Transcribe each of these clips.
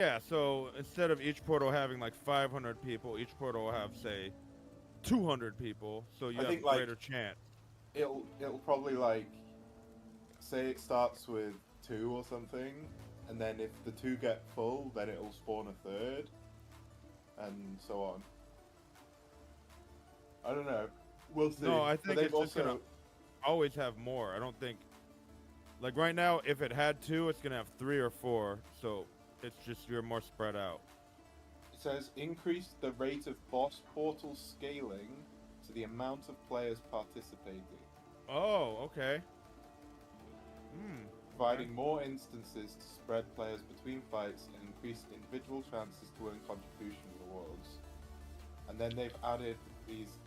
Yeah, so instead of each portal having like 500 people, each portal will have, say, 200 people, so you I have think a like greater chance. it'll probably like say it starts with two or something, and then if the two get full, then it'll spawn a third, and so on. I don't know. We'll No, see. I But think they've it's just gonna also always have more. I don't think, like right now, if it had two, it's gonna have three or four, so it's just you're more spread out. it says increase the rate of boss portal scaling to the amount of players participating, Oh, okay. Hmm. Okay. providing more instances to spread players between fights and increase individual chances to earn contribution rewards. And then they've added these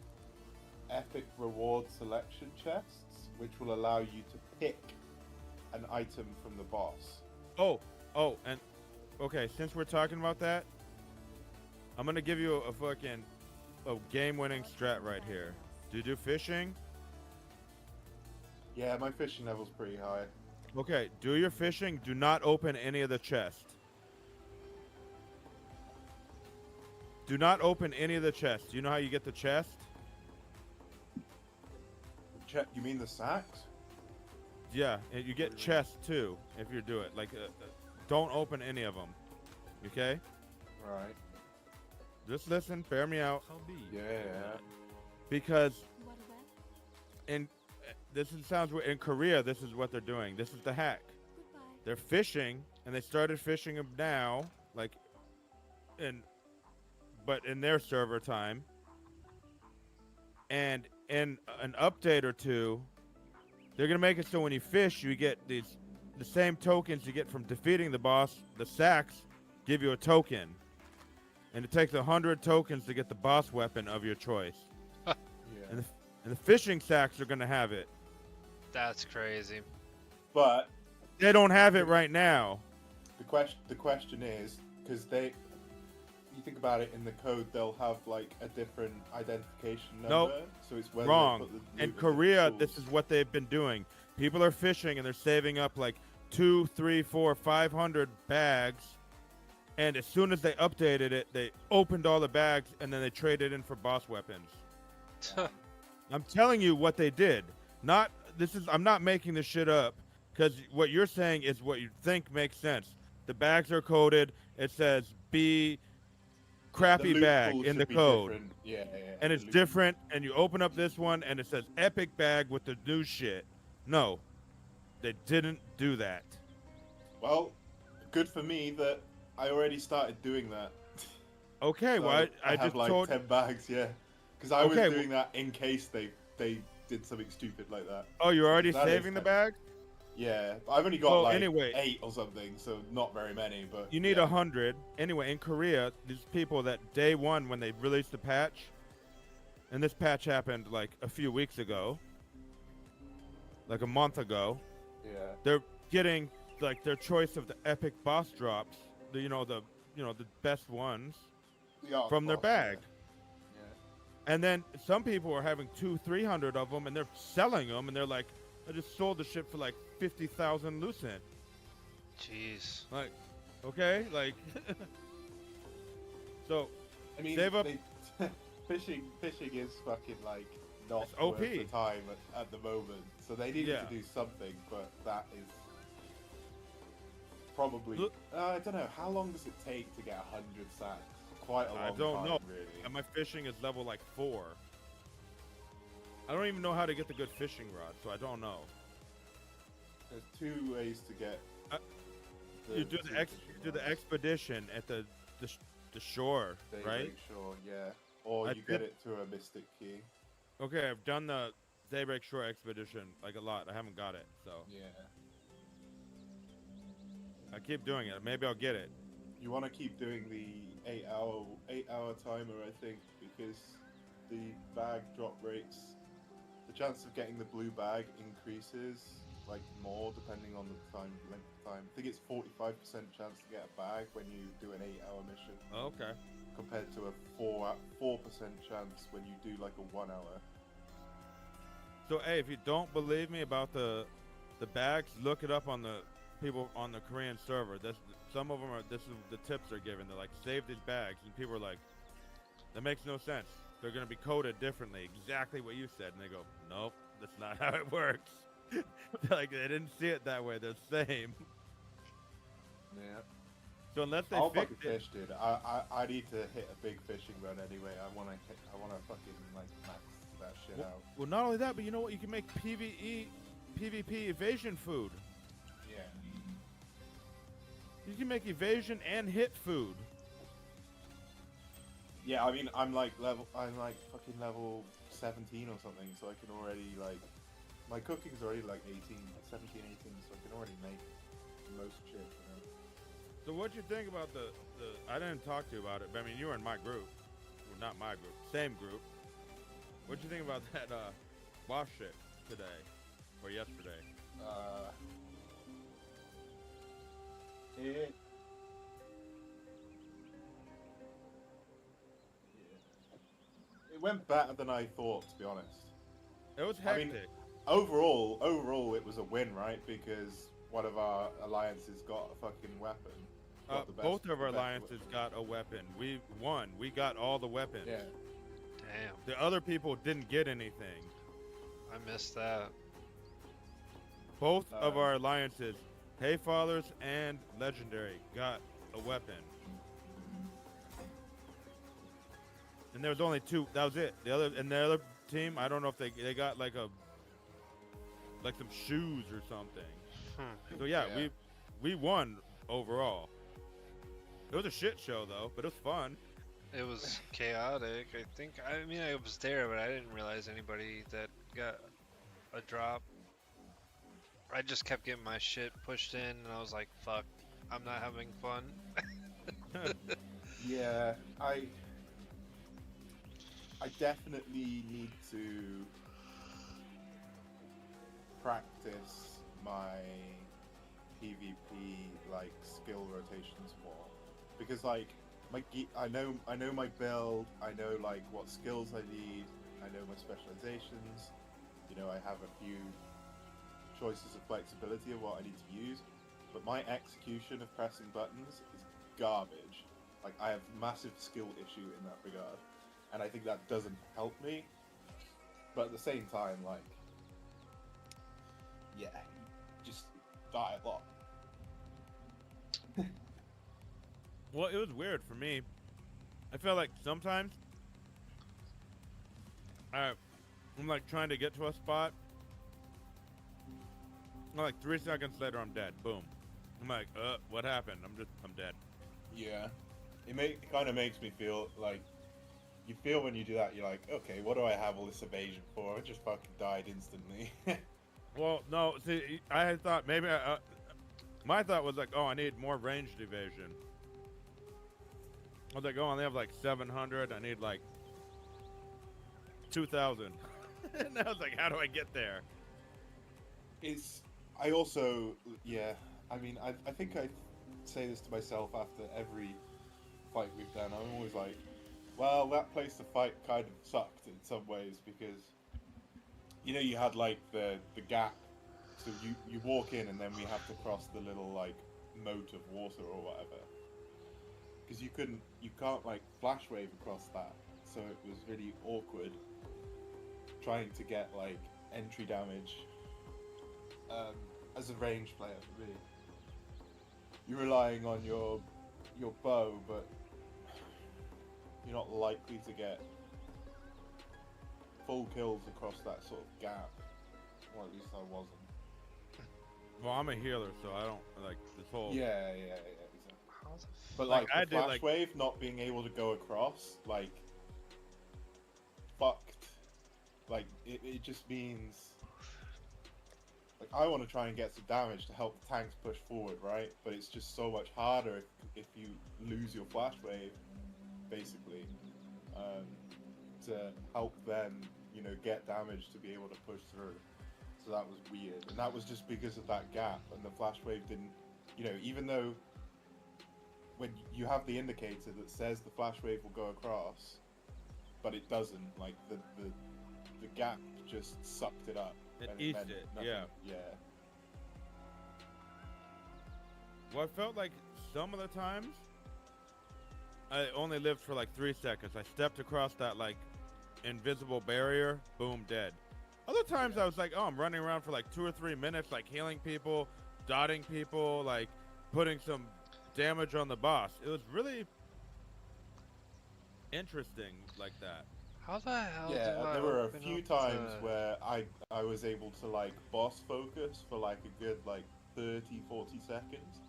epic reward selection chests, which will allow you to pick an item from the boss. Oh, and okay. Since we're talking about that, I'm gonna give you a fucking game-winning strat right here. Do you do fishing? Yeah, my fishing level's pretty high. Okay. Do your fishing. Do not open any of the chests. Do not open any of the chests. Do you know how you get the chest? Check. You mean the sacks? Yeah, and you get chests too if you do it. Like, don't open any of them. Okay? Right. Just listen. Bear me out. Yeah. Because in sounds weird. In Korea, this is what they're doing. This is the hack. They're fishing, and they started fishing them now, like in, but in their server time. And in an update or two, they're gonna make it so when you fish, you get the same tokens you get from defeating the boss. The sacks give you a token, and it takes 100 tokens to get the boss weapon of your choice. Yeah. And the fishing sacks are gonna have it. That's crazy. But They don't have it right now. the question is because you think about it in the code, they'll have like a different identification number. Nope. So it's whether Wrong. they put the In loot Korea, the this tools. is what they've been doing. People are fishing and they're saving up like 2, 3, 4, 500 bags. And as soon as they updated it, they opened all the bags and then they traded in for boss weapons. I'm telling you what they did. I'm not making this shit up because what you're saying is what you think makes sense. The bags are coded. It says B The crappy loot bag pool in should the be code. different. Yeah. And The it's loot- different, and you open up this one and it says epic bag with the new shit. No, they didn't do that. Well, good for me that I already started doing that. Okay, So well I I have just like told 10 bags, yeah. Because I was Okay, doing that in case they did something stupid like that. oh, you're already That is saving the kind bag. Yeah, I've only got Well, like anyway. 8 or something, so not very many. But You need yeah. 100. Anyway, in Korea, these people that day one when they released the patch, and this patch happened like a few weeks ago, like a month ago, Yeah. they're getting like their choice of the epic boss drops, the best ones The arc from their boss, bag. Yeah. And then some people are having 200-300 of them, and they're selling them, and they're like, I just sold the shit for like 50,000 lucent. Jeez. Like, okay, like, so I mean, Save up- fishing is fucking like not It's OP. worth the time at the moment. So they needed Yeah. to do something, but that is probably. Look- I don't know. How long does it take to get 100 sacks? Quite a long I don't time, know. really. And my fishing is level like 4. I don't even know how to get the good fishing rod, so I don't know. There's 2 ways to get. Uh, the You do two the fishing rods. expedition at the shore, Daybreak right? Shore, yeah. Or I you get did- it through a mystic key. Okay, I've done the Daybreak Shore expedition like a lot. I haven't got it, so Yeah. I keep doing it. Maybe I'll get it. You want to keep doing the 8-hour timer, I think, because the bag drop rates, the chance of getting the blue bag increases like more depending on the length of time. I think it's 45% chance to get a bag when you do an 8-hour mission, Okay. compared to a 4% chance when you do like a 1 hour. So hey, if you don't believe me about the bags, look it up on the people on the Korean server. some of them are. This is the tips they're giving. They're like, save these bags, and people are like, that makes no sense. They're gonna be coded differently, exactly what you said, and they go, nope, that's not how it works. Like they didn't see it that way. They're the same. Yeah. So unless they I'll fix fucking it, fish, dude. I need to hit a big fishing run anyway. I wanna fucking like max that shit out. well, not only that, but you know what? You can make PvP evasion food. Yeah. You can make evasion and hit food. Yeah, I mean, I'm like fucking level 17 or something, so I can already like, my cooking's already like 18, 17, 18, so I can already make most shit. You know? So what you think about the? I didn't talk to you about it, but I mean, you were in my group. Well, not my group, same group. What you think about that boss shit today or yesterday? It. It went better than I thought, to be honest. It was I mean, hectic. overall, it was a win, right? Because one of our alliances got a fucking weapon. Got the best- Both of our the best alliances weapon. got a weapon. We won. We got all the weapons. Yeah. Damn, The other people didn't get anything. I missed that. Both of Um, our alliances, Hayfathers and Legendary, got a weapon. And there was only two. That was it. The other team, I don't know if they got like some shoes or something. So yeah, Yeah. we won overall. It was a shit show though, but it was fun. It was chaotic. I mean, I was there, but I didn't realize anybody that got a drop. I just kept getting my shit pushed in, and I was like, fuck, I'm not having fun. Yeah, I definitely need to practice my PvP like skill rotations more, because like I know my build, I know like what skills I need, I know my specializations, you know, I have a few choices of flexibility of what I need to use, but my execution of pressing buttons is garbage. Like I have massive skill issue in that regard, and I think that doesn't help me. But at the same time, like, yeah, just die a lot. Well, it was weird for me. I felt like sometimes I'm like trying to get to a spot. And like 3 seconds later, I'm dead. Boom. I'm like, what happened? I'm dead. Yeah, it kind of makes me feel like, you feel when you do that, you're like, okay, what do I have all this evasion for? I just fucking died instantly. Well, no, see, I had thought maybe my thought was like, oh, I need more ranged evasion. I was like, oh, I only have like 700. I need like 2,000. And I was like, how do I get there? I also, yeah, I mean, I think I say this to myself after every fight we've done. I'm always like, well, that place to fight kind of sucked in some ways, because, you know, you had like the gap, so you walk in and then we have to cross the little like moat of water or whatever, because you can't like flash wave across that, so it was really awkward trying to get like entry damage as a range player. Really, you're relying on your bow, but you're not likely to get full kills across that sort of gap. Or at least I wasn't. Well, I'm a healer, so I don't like this whole. Yeah, exactly. How the But Like, like I the did, flash like- wave not being able to go across, like, fucked. Like it just means, like, I want to try and get some damage to help the tanks push forward, right? But it's just so much harder if you lose your flash wave, basically, to help them, you know, get damage to be able to push through. So that was weird, and that was just because of that gap, and the flash wave didn't, you know, even though when you have the indicator that says the flash wave will go across, but it doesn't, like the gap just sucked it up. It and eased meant it, nothing. yeah. Yeah. Well, I felt like some of the times, I only lived for like 3 seconds. I stepped across that like invisible barrier, boom, dead. Other times I was like, oh, I'm running around for like 2 or 3 minutes, like healing people, dotting people, like putting some damage on the boss. It was really interesting like that. How the hell do Yeah, I there were a open few up times the- where I was able to like boss focus for like a good like 30, 40 seconds.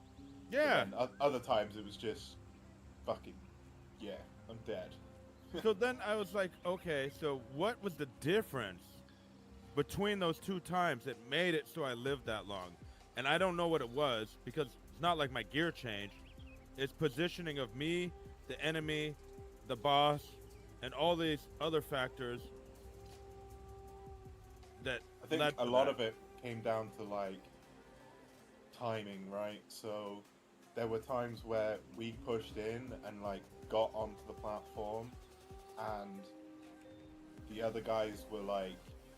But Yeah. then other times it was just fucking yeah, I'm dead. So then I was like, okay, so what was the difference between those 2 times that made it so I lived that long? And I don't know what it was because it's not like my gear changed. It's positioning of me, the enemy, the boss, and all these other factors that I think led a to lot that. of it came down to like timing, right? So there were times where we pushed in and like got onto the platform and the other guys were like,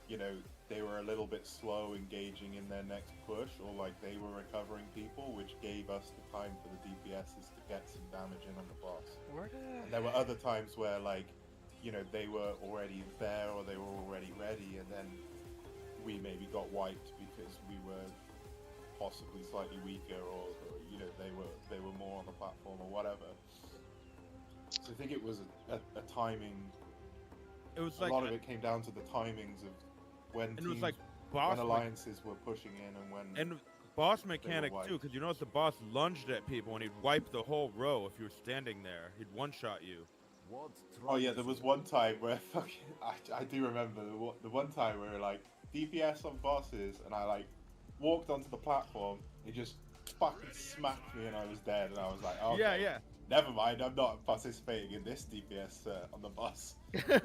you know, they were a little bit slow engaging in their next push, or like they were recovering people, which gave us the time for the DPSs to get some damage in on the boss. Where the And there were other times where like, you know, they were already there or they were already ready, and then we maybe got wiped because we were possibly slightly weaker, or you know, they were more on the platform or whatever. So I think it was a timing. It was A like lot of it came down to the timings of when and it teams, was like boss when me- alliances were pushing in and when. and boss mechanic wiped. too, because you notice the boss lunged at people and he'd wipe the whole row if you were standing there. He'd one-shot you. Oh yeah, there was one time where fucking I do remember the one time where like DPS on bosses and I like walked onto the platform, it just fucking smacked me and I was dead and I was like, okay, Yeah, never mind, I'm not participating in this DPS on the boss. yeah.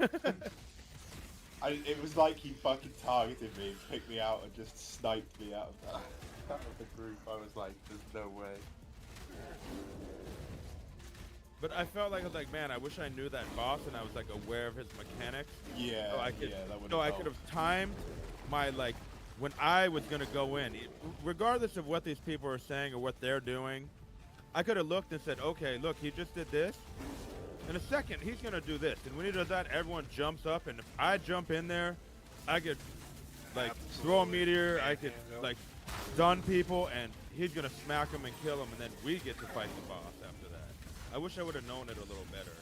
It was like he fucking targeted me, picked me out and just sniped me out of out of the group. I was like, there's no way. But I felt like I was like, man, I wish I knew that boss and I was like aware of his mechanics. Yeah, So I could, yeah, that would so I could have timed my like when I was gonna go in, regardless of what these people are saying or what they're doing. I could have looked and said, okay, look, he just did this. In a second, he's gonna do this, and when he does that, everyone jumps up, and if I jump in there, I could like throw a Absolutely. meteor, I could Manhandle. like stun people, and he's gonna smack him and kill him, and then we get to fight the boss after that. I wish I would have known it a little better.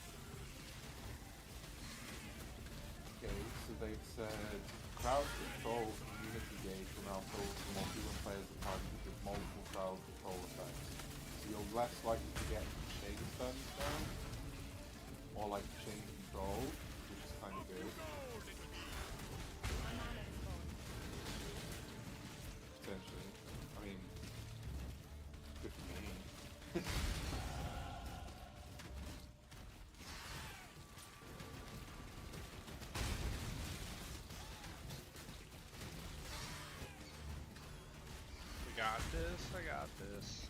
Okay, so they've said crowd control community gauge will now fill for more human players at targeted with multiple crowd control effects. So you're less likely to get chain stuns down, or like chain control, which is kind of good. Potentially. I mean, good for me. I got this. I got this.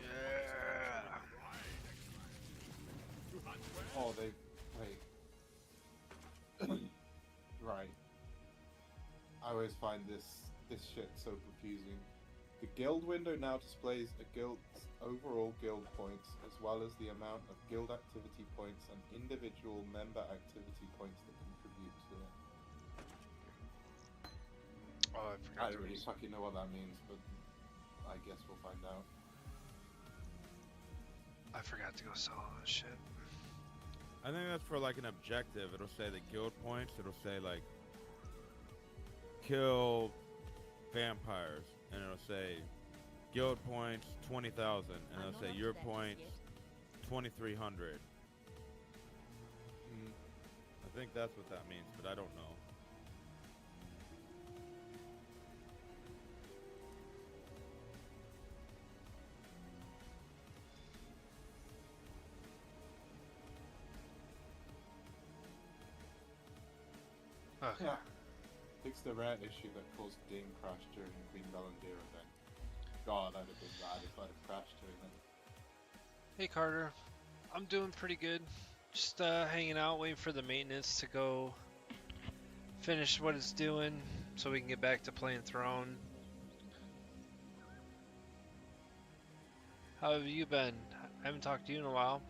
Yeah. Oh, they wait. Right. I always find this shit so confusing. The guild window now displays a guild's overall guild points, as well as the amount of guild activity points and individual member activity points that contribute to it. Oh, I I forgot. don't really fucking know what that means, but I guess we'll find out. I forgot to go sell all this shit. I think that's for like an objective. It'll say the guild points. It'll say like kill vampires, and it'll say guild points 20,000, and it'll say your points 2,300. I think that's what that means, but I don't know. Okay. Yeah. Fix the rare issue that caused game crash during the Queen Bellandir event. God, that'd have been bad if I'd have crashed during that. Hey Carter, I'm doing pretty good. Just hanging out, waiting for the maintenance to go finish what it's doing, so we can get back to playing Throne. How have you been? I haven't talked to you in a while.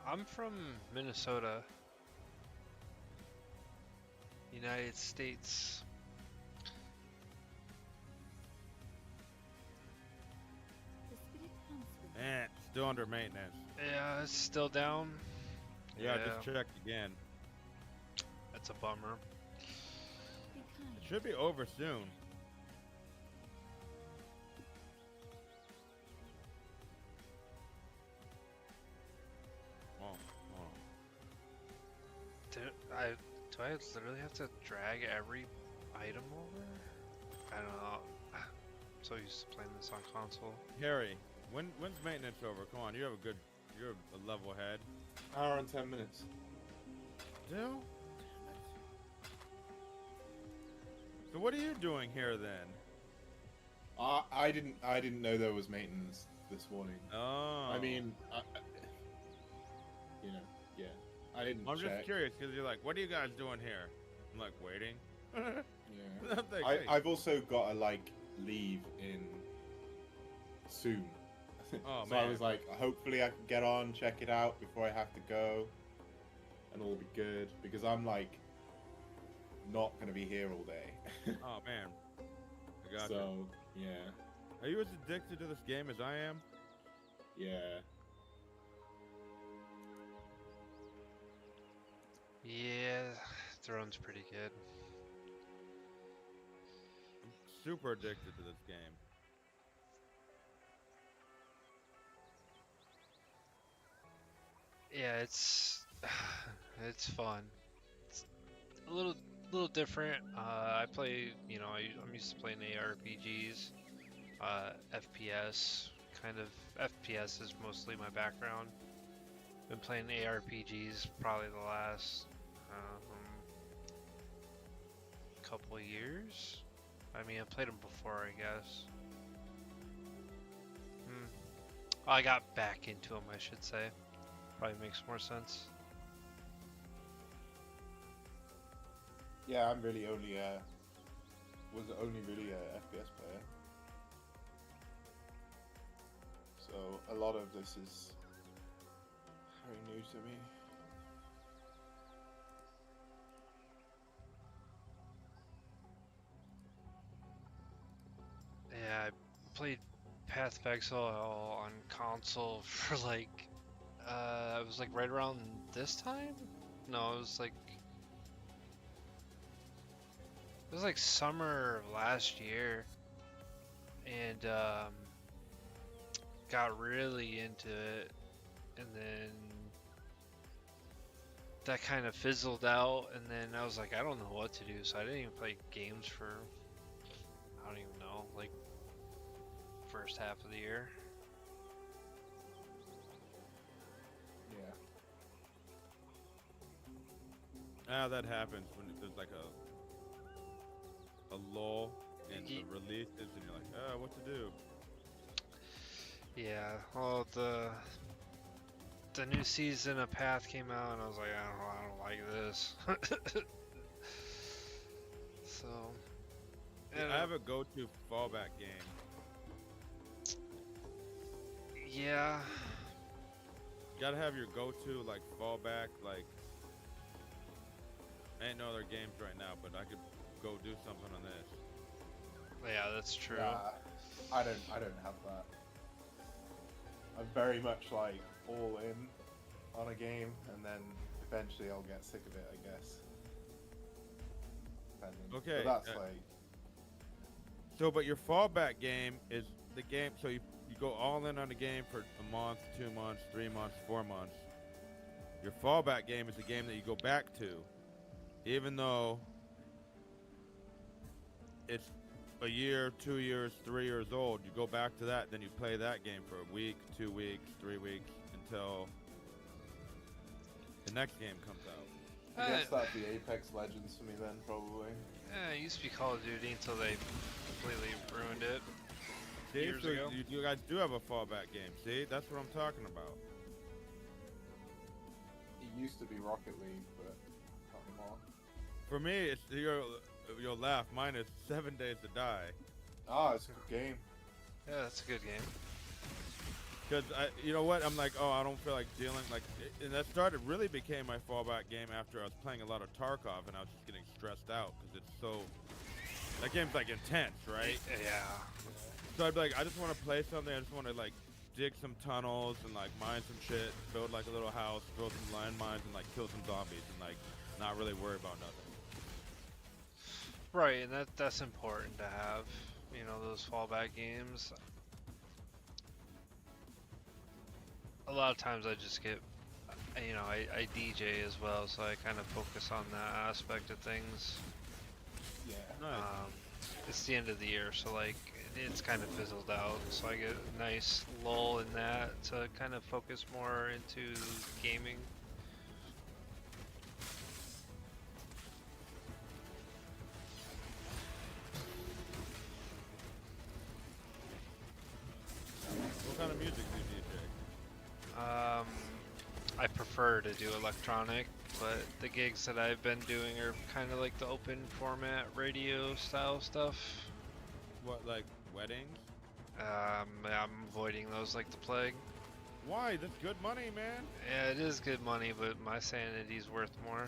I'm from Minnesota, United States. Man, still under maintenance. Yeah, it's still down. Yeah, just checked again. That's a bummer. It should be over soon. Do I literally have to drag every item over? I don't know. I'm so used to playing this on console. Harry, when's maintenance over? Come on, you're a level head. Hour and 10 minutes. Still? So what are you doing here then? I didn't know there was maintenance this morning. Oh. I mean, you know, yeah. I didn't I'm check. just curious because you're like, what are you guys doing here? I'm like, waiting. Yeah. Nothing, hey. I've also got to like leave in soon. Oh, So man. I was like, hopefully I can get on, check it out before I have to go, and all be good because I'm like not gonna be here all day. Oh man. I got you. So yeah, Are you as addicted to this game as I am? yeah. Yeah, Throne's pretty good. I'm super addicted to this game. Yeah, it's fun. It's a little different. I play, I'm used to playing ARPGs, FPS. Kind of FPS is mostly my background. Been playing ARPGs probably the last couple of years. I mean, I played them before, I guess. I got back into them, I should say. Probably makes more sense. Yeah, I'm really only was only really a FPS player. So a lot of this is very new to me. Yeah, I played Path of Exile on console for like, it was like right around this time? No, it was like summer of last year, and got really into it, and then that kind of fizzled out, and then I was like, I don't know what to do, so I didn't even play games for, I don't even know, like first half of the year. Yeah. That happens when there's like a lull in the releases, and you're like, what to do? Yeah, well, the new season of Path came out, and I was like, I don't like this. So, I have a go-to fallback game. Yeah. You gotta have your go-to like fallback. Like, ain't no other games right now, but I could go do something on this. Yeah, that's true. I don't have that. I'm very much like all in on a game, and then eventually I'll get sick of it, I guess. Depending. Okay. But that's like. So, but your fallback game is the game. So you go all in on a game for a month, 2 months, 3 months, 4 months. Your fallback game is the game that you go back to, even though it's a year, 2 years, 3 years old. You go back to that, then you play that game for a week, 2 weeks, 3 weeks until the next game comes out. I guess that'd be Apex Legends for me then, probably. Yeah, it used to be Call of Duty until they completely ruined it. See, Years so ago. you guys do have a fallback game. See, that's what I'm talking about. It used to be Rocket League, but not anymore. For me, it's you'll laugh. Mine is 7 Days to Die. Ah, it's a good game. Yeah, that's a good game. Because you know what? I'm like, oh, I don't feel like dealing and that really became my fallback game after I was playing a lot of Tarkov, and I was just getting stressed out because it's so. That game's like intense, right? Yeah. So I'd be like, I just want to play something. I just want to like dig some tunnels and like mine some shit, build like a little house, throw some landmines, and like kill some zombies, and like not really worry about nothing. Right, and that's important to have. You know, those fallback games. A lot of times I just get, you know, I DJ as well, so I kind of focus on that aspect of things. Yeah. Nice. It's the end of the year, so like it's kind of fizzled out, so I get a nice lull in that to kind of focus more into gaming. What kind of music do you DJ? I prefer to do electronic, but the gigs that I've been doing are kind of like the open format radio style stuff. What, like weddings? I'm avoiding those like the plague. Why? That's good money, man. Yeah, it is good money, but my sanity's worth more.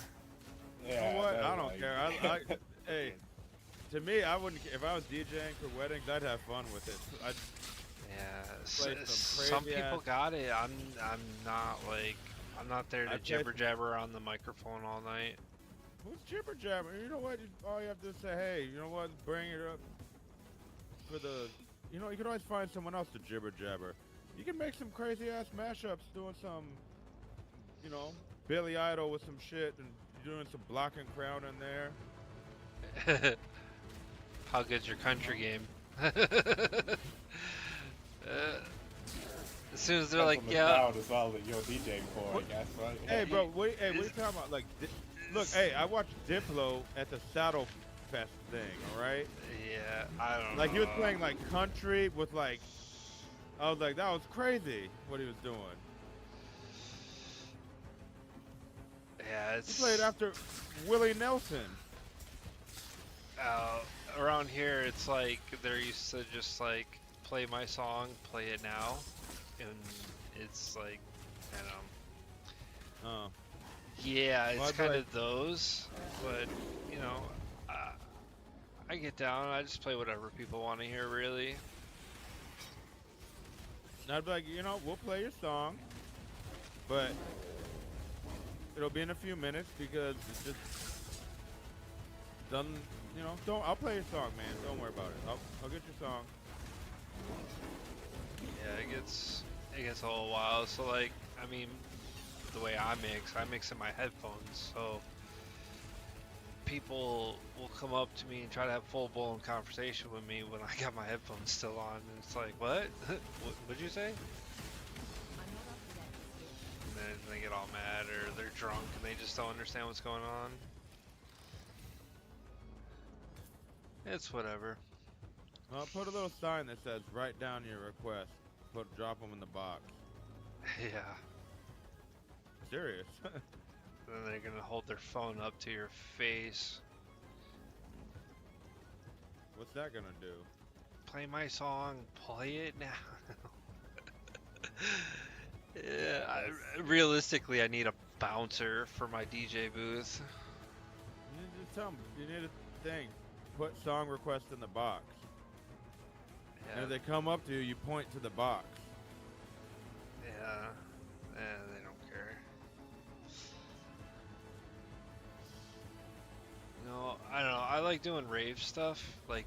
You know what? I don't care. Hey, to me, I wouldn't. If I was DJing for weddings, I'd have fun with it. Yeah, Play some some crazy people ass- got it. I'm not like, I'm not there to I'd play jibber jabber on the microphone all night. Who's jibber jabber? You know what? All you have to say, hey, you know what? Bring it up for the. You know, you can always find someone else to jibber jabber. You can make some crazy ass mashups doing some, you know, Billy Idol with some shit and doing some block and crown in there. How good's your country game? As soon as they're like, yeah, Crowd as well that you're DJing for, I guess, right? Hey, bro, what are you talking about? Like, look, hey, I watched Diplo at the Saddle Fest thing, all right? yeah, I don't know. Like, he was playing, like, country with, like, I was like, that was crazy what he was doing. Yeah, He it's played after Willie Nelson. around here. It's like they're used to just like play my song, play it now, and it's like, I don't know. Oh. Yeah, Well, it's I'd kind like- of those, but you know, I get down. I just play whatever people want to hear, really. And I'd be like, you know, we'll play your song, but it'll be in a few minutes because it just doesn't, you know, I'll play your song, man. Don't worry about it. I'll get your song. Yeah, it gets a little while. So like, I mean, the way I mix in my headphones. So people will come up to me and try to have full-blown conversation with me when I got my headphones still on, and it's like, what? What'd you say? And then they get all mad, or they're drunk and they just don't understand what's going on. It's whatever. Well, put a little sign that says, write down your request. Drop them in the box. Yeah. Serious. Then they're gonna hold their phone up to your face. What's that gonna do? Play my song, play it now. Yeah, realistically, I need a bouncer for my DJ booth. You need to tell them. You need a thing. Put song request in the box. And Yeah, if they come up to you, you point to the box. yeah, they don't care. No, I don't know. I like doing rave stuff, like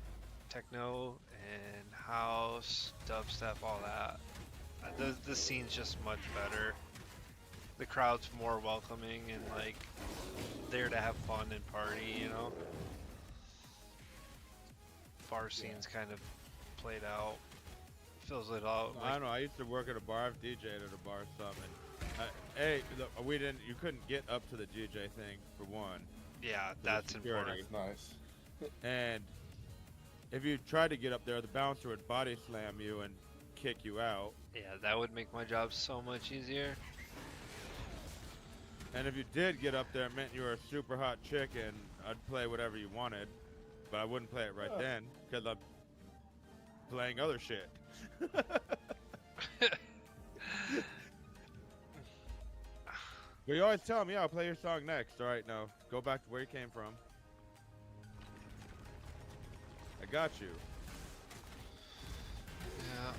techno and house, dubstep, all that. The scene's just much better. The crowd's more welcoming and like there to have fun and party, you know. bar scene's kind of played out. Feels it out. I don't know. I used to work at a bar. I've DJ'd at a bar some, and you couldn't get up to the DJ thing for one. Yeah, the that's security. important. Nice. And if you tried to get up there, the bouncer would body slam you and kick you out. Yeah, that would make my job so much easier. And if you did get up there, it meant you were a super hot chick, and I'd play whatever you wanted, but I wouldn't play it right then because I'm playing other shit. But you always tell me, I'll play your song next. All right, now go back to where you came from. I got you. Yeah.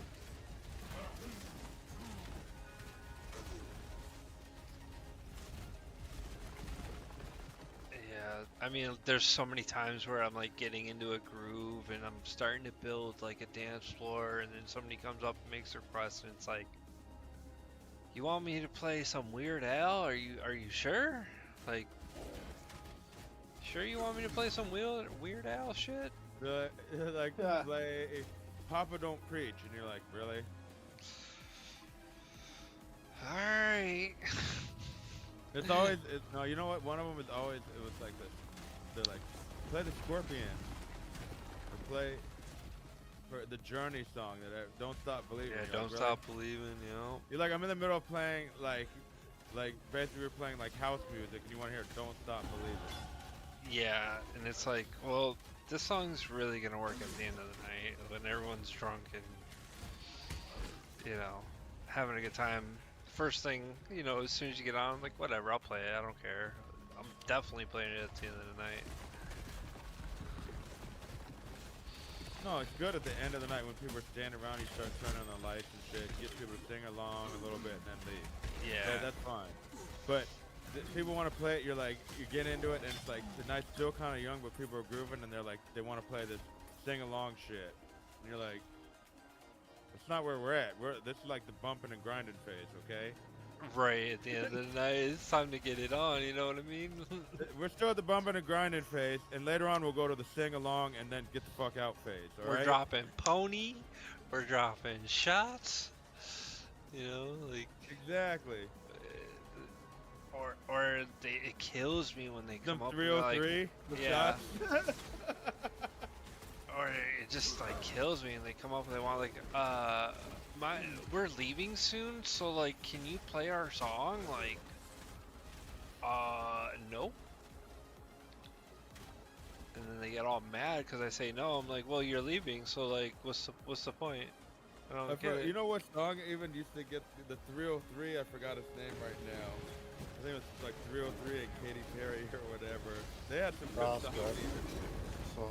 Yeah, I mean, there's so many times where I'm like getting into a groove and I'm starting to build like a dance floor, and then somebody comes up and makes a request, and it's like, you want me to play some Weird Al? Are you sure? Like, sure you want me to play some Weird Al shit? Like play Papa Don't Preach, and you're like, really? All right. It's always no. You know what? One of them is always. It was like this. They're like, play the Scorpion, or play for the Journey song that Don't Stop Believing. Yeah, You're Don't like, Stop really? Believing, you know. You're like, I'm in the middle of playing like basically we're playing like house music, and you want to hear Don't Stop Believing. Yeah, and it's like, well, this song's really gonna work at the end of the night when everyone's drunk and, you know, having a good time. First thing, you know, as soon as you get on, I'm like, whatever, I'll play it, I don't care. I'm definitely playing it at the end of the night. No, it's good at the end of the night when people are standing around, you start turning on the lights and shit, get people to sing along a little bit and then leave. Yeah. That's fine. But people want to play it, you're like, you get into it and it's like, the night's still kind of young, but people are grooving and they're like, they want to play this sing-along shit. And you're like, that's not where we're at. This is like the bumping and grinding phase, okay? Right, at the end of the night, it's time to get it on, you know what I mean? We're still at the bumping and grinding phase, and later on we'll go to the sing-along and then get the fuck out phase, all We're right? dropping pony, we're dropping shots, you know, like... Exactly. It kills me when they come Some up 303, with, the like, yeah. shots. Or it just like kills me and they come up and they want like, we're leaving soon, so like, can you play our song? Like, nope. And then they get all mad because I say no. I'm like, well, you're leaving, so like, what's the point? I don't get it. You know what song even used to get the 303? I forgot its name right now. I think it was like 303 and Katy Perry or whatever. They had some good songs even. So,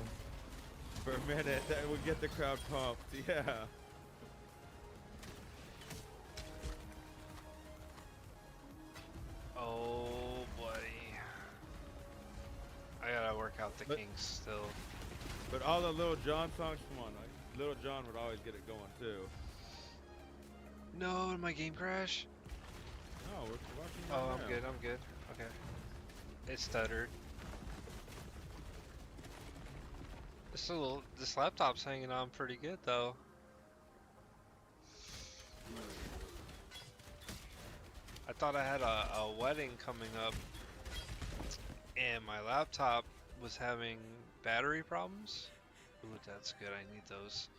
For a minute, that would get the crowd pumped. Yeah. Oh, buddy. I gotta work out the But- kinks still. But all the Lil Jon songs, come on. Like, Lil Jon would always get it going too. No, did my game crash? No, we're watching Oh, right I'm now. good, I'm good. Okay. It stuttered. This laptop's hanging on pretty good though. I thought I had a wedding coming up and my laptop was having battery problems. Ooh, that's good, I need those.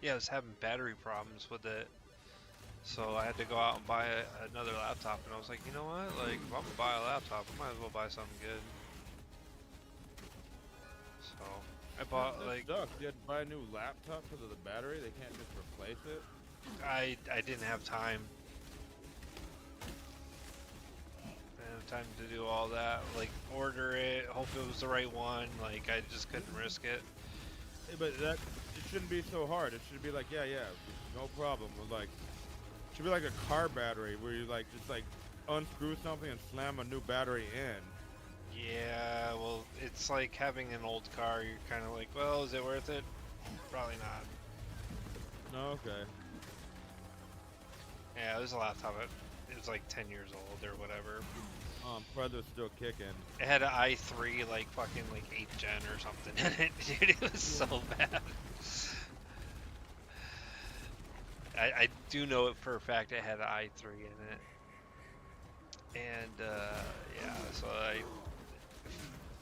Yeah, I was having battery problems with it. So I had to go out and buy another laptop, and I was like, you know what? Like, if I'm gonna buy a laptop, I might as well buy something good. So I bought That like sucks. You had to buy a new laptop because of the battery. They can't just replace it. I didn't have time. I didn't have time to do all that. Like order it, hope it was the right one. Like I just couldn't risk it. Yeah, but it shouldn't be so hard. It should be like, yeah, no problem. Like, it should be like a car battery where you like just like unscrew something and slam a new battery in. Yeah, well, it's like having an old car. You're kind of like, well, is it worth it? Probably not. No, okay. Yeah, it was a laptop. It was like 10 years old or whatever. Brother was still kicking. It had an i3 like fucking like 8th gen or something in it, dude. It was so bad. I do know it for a fact it had an i3 in it. And yeah, so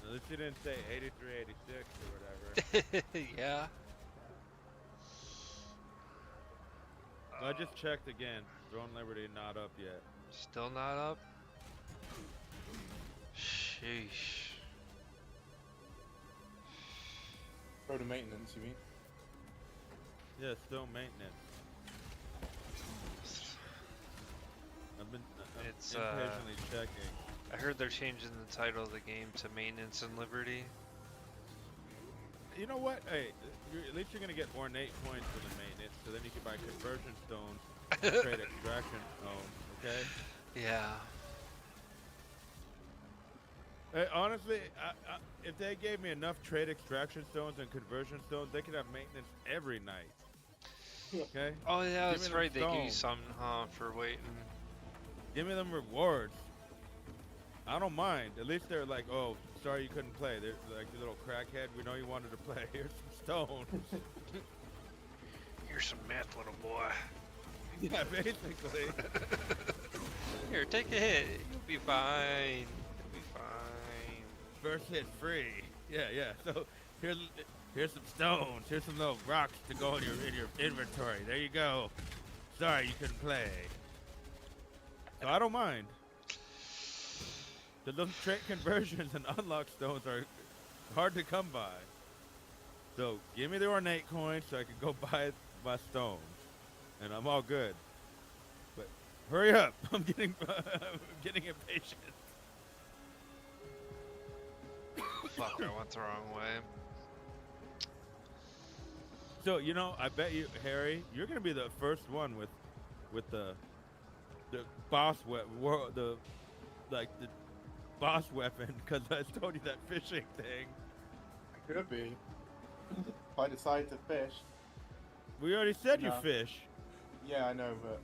At least you didn't say 83, 86 or whatever. yeah. I just checked again. Throne Liberty not up yet. Still not up? Sheesh. Go to maintenance, you mean? Yeah, still maintenance. I'm It's, impatiently checking. I heard they're changing the title of the game to Maintenance and Liberty. You know what? Hey, at least you're gonna get ornate points for the maintenance, so then you can buy conversion stones, trade extraction stones. Okay. Yeah. Honestly, if they gave me enough trade extraction stones and conversion stones, they could have maintenance every night. Okay. Oh yeah, Give that's me them right. They give you stones. some, for waiting. Give me them rewards. I don't mind. At least they're like, oh, sorry you couldn't play. They're like, you little crackhead. We know you wanted to play. Here's some stones. Here's some meth, little boy. Yeah, basically. Here, take a hit. You'll be fine. You'll be fine. First hit free. Yeah. So here's some stones. Here's some little rocks to go in your inventory. There you go. Sorry you couldn't play. So I don't mind. Those trait conversions and unlock stones are hard to come by. So give me the ornate coin so I can go buy my stones, and I'm all good. But hurry up! I'm getting impatient. Fuck, I went the wrong way. So you know, I bet you, Harry, you're gonna be the first one with the boss the boss weapon, because I told you that fishing thing. Could be. If I decide to fish. We already said you No. fish. Yeah, I know, but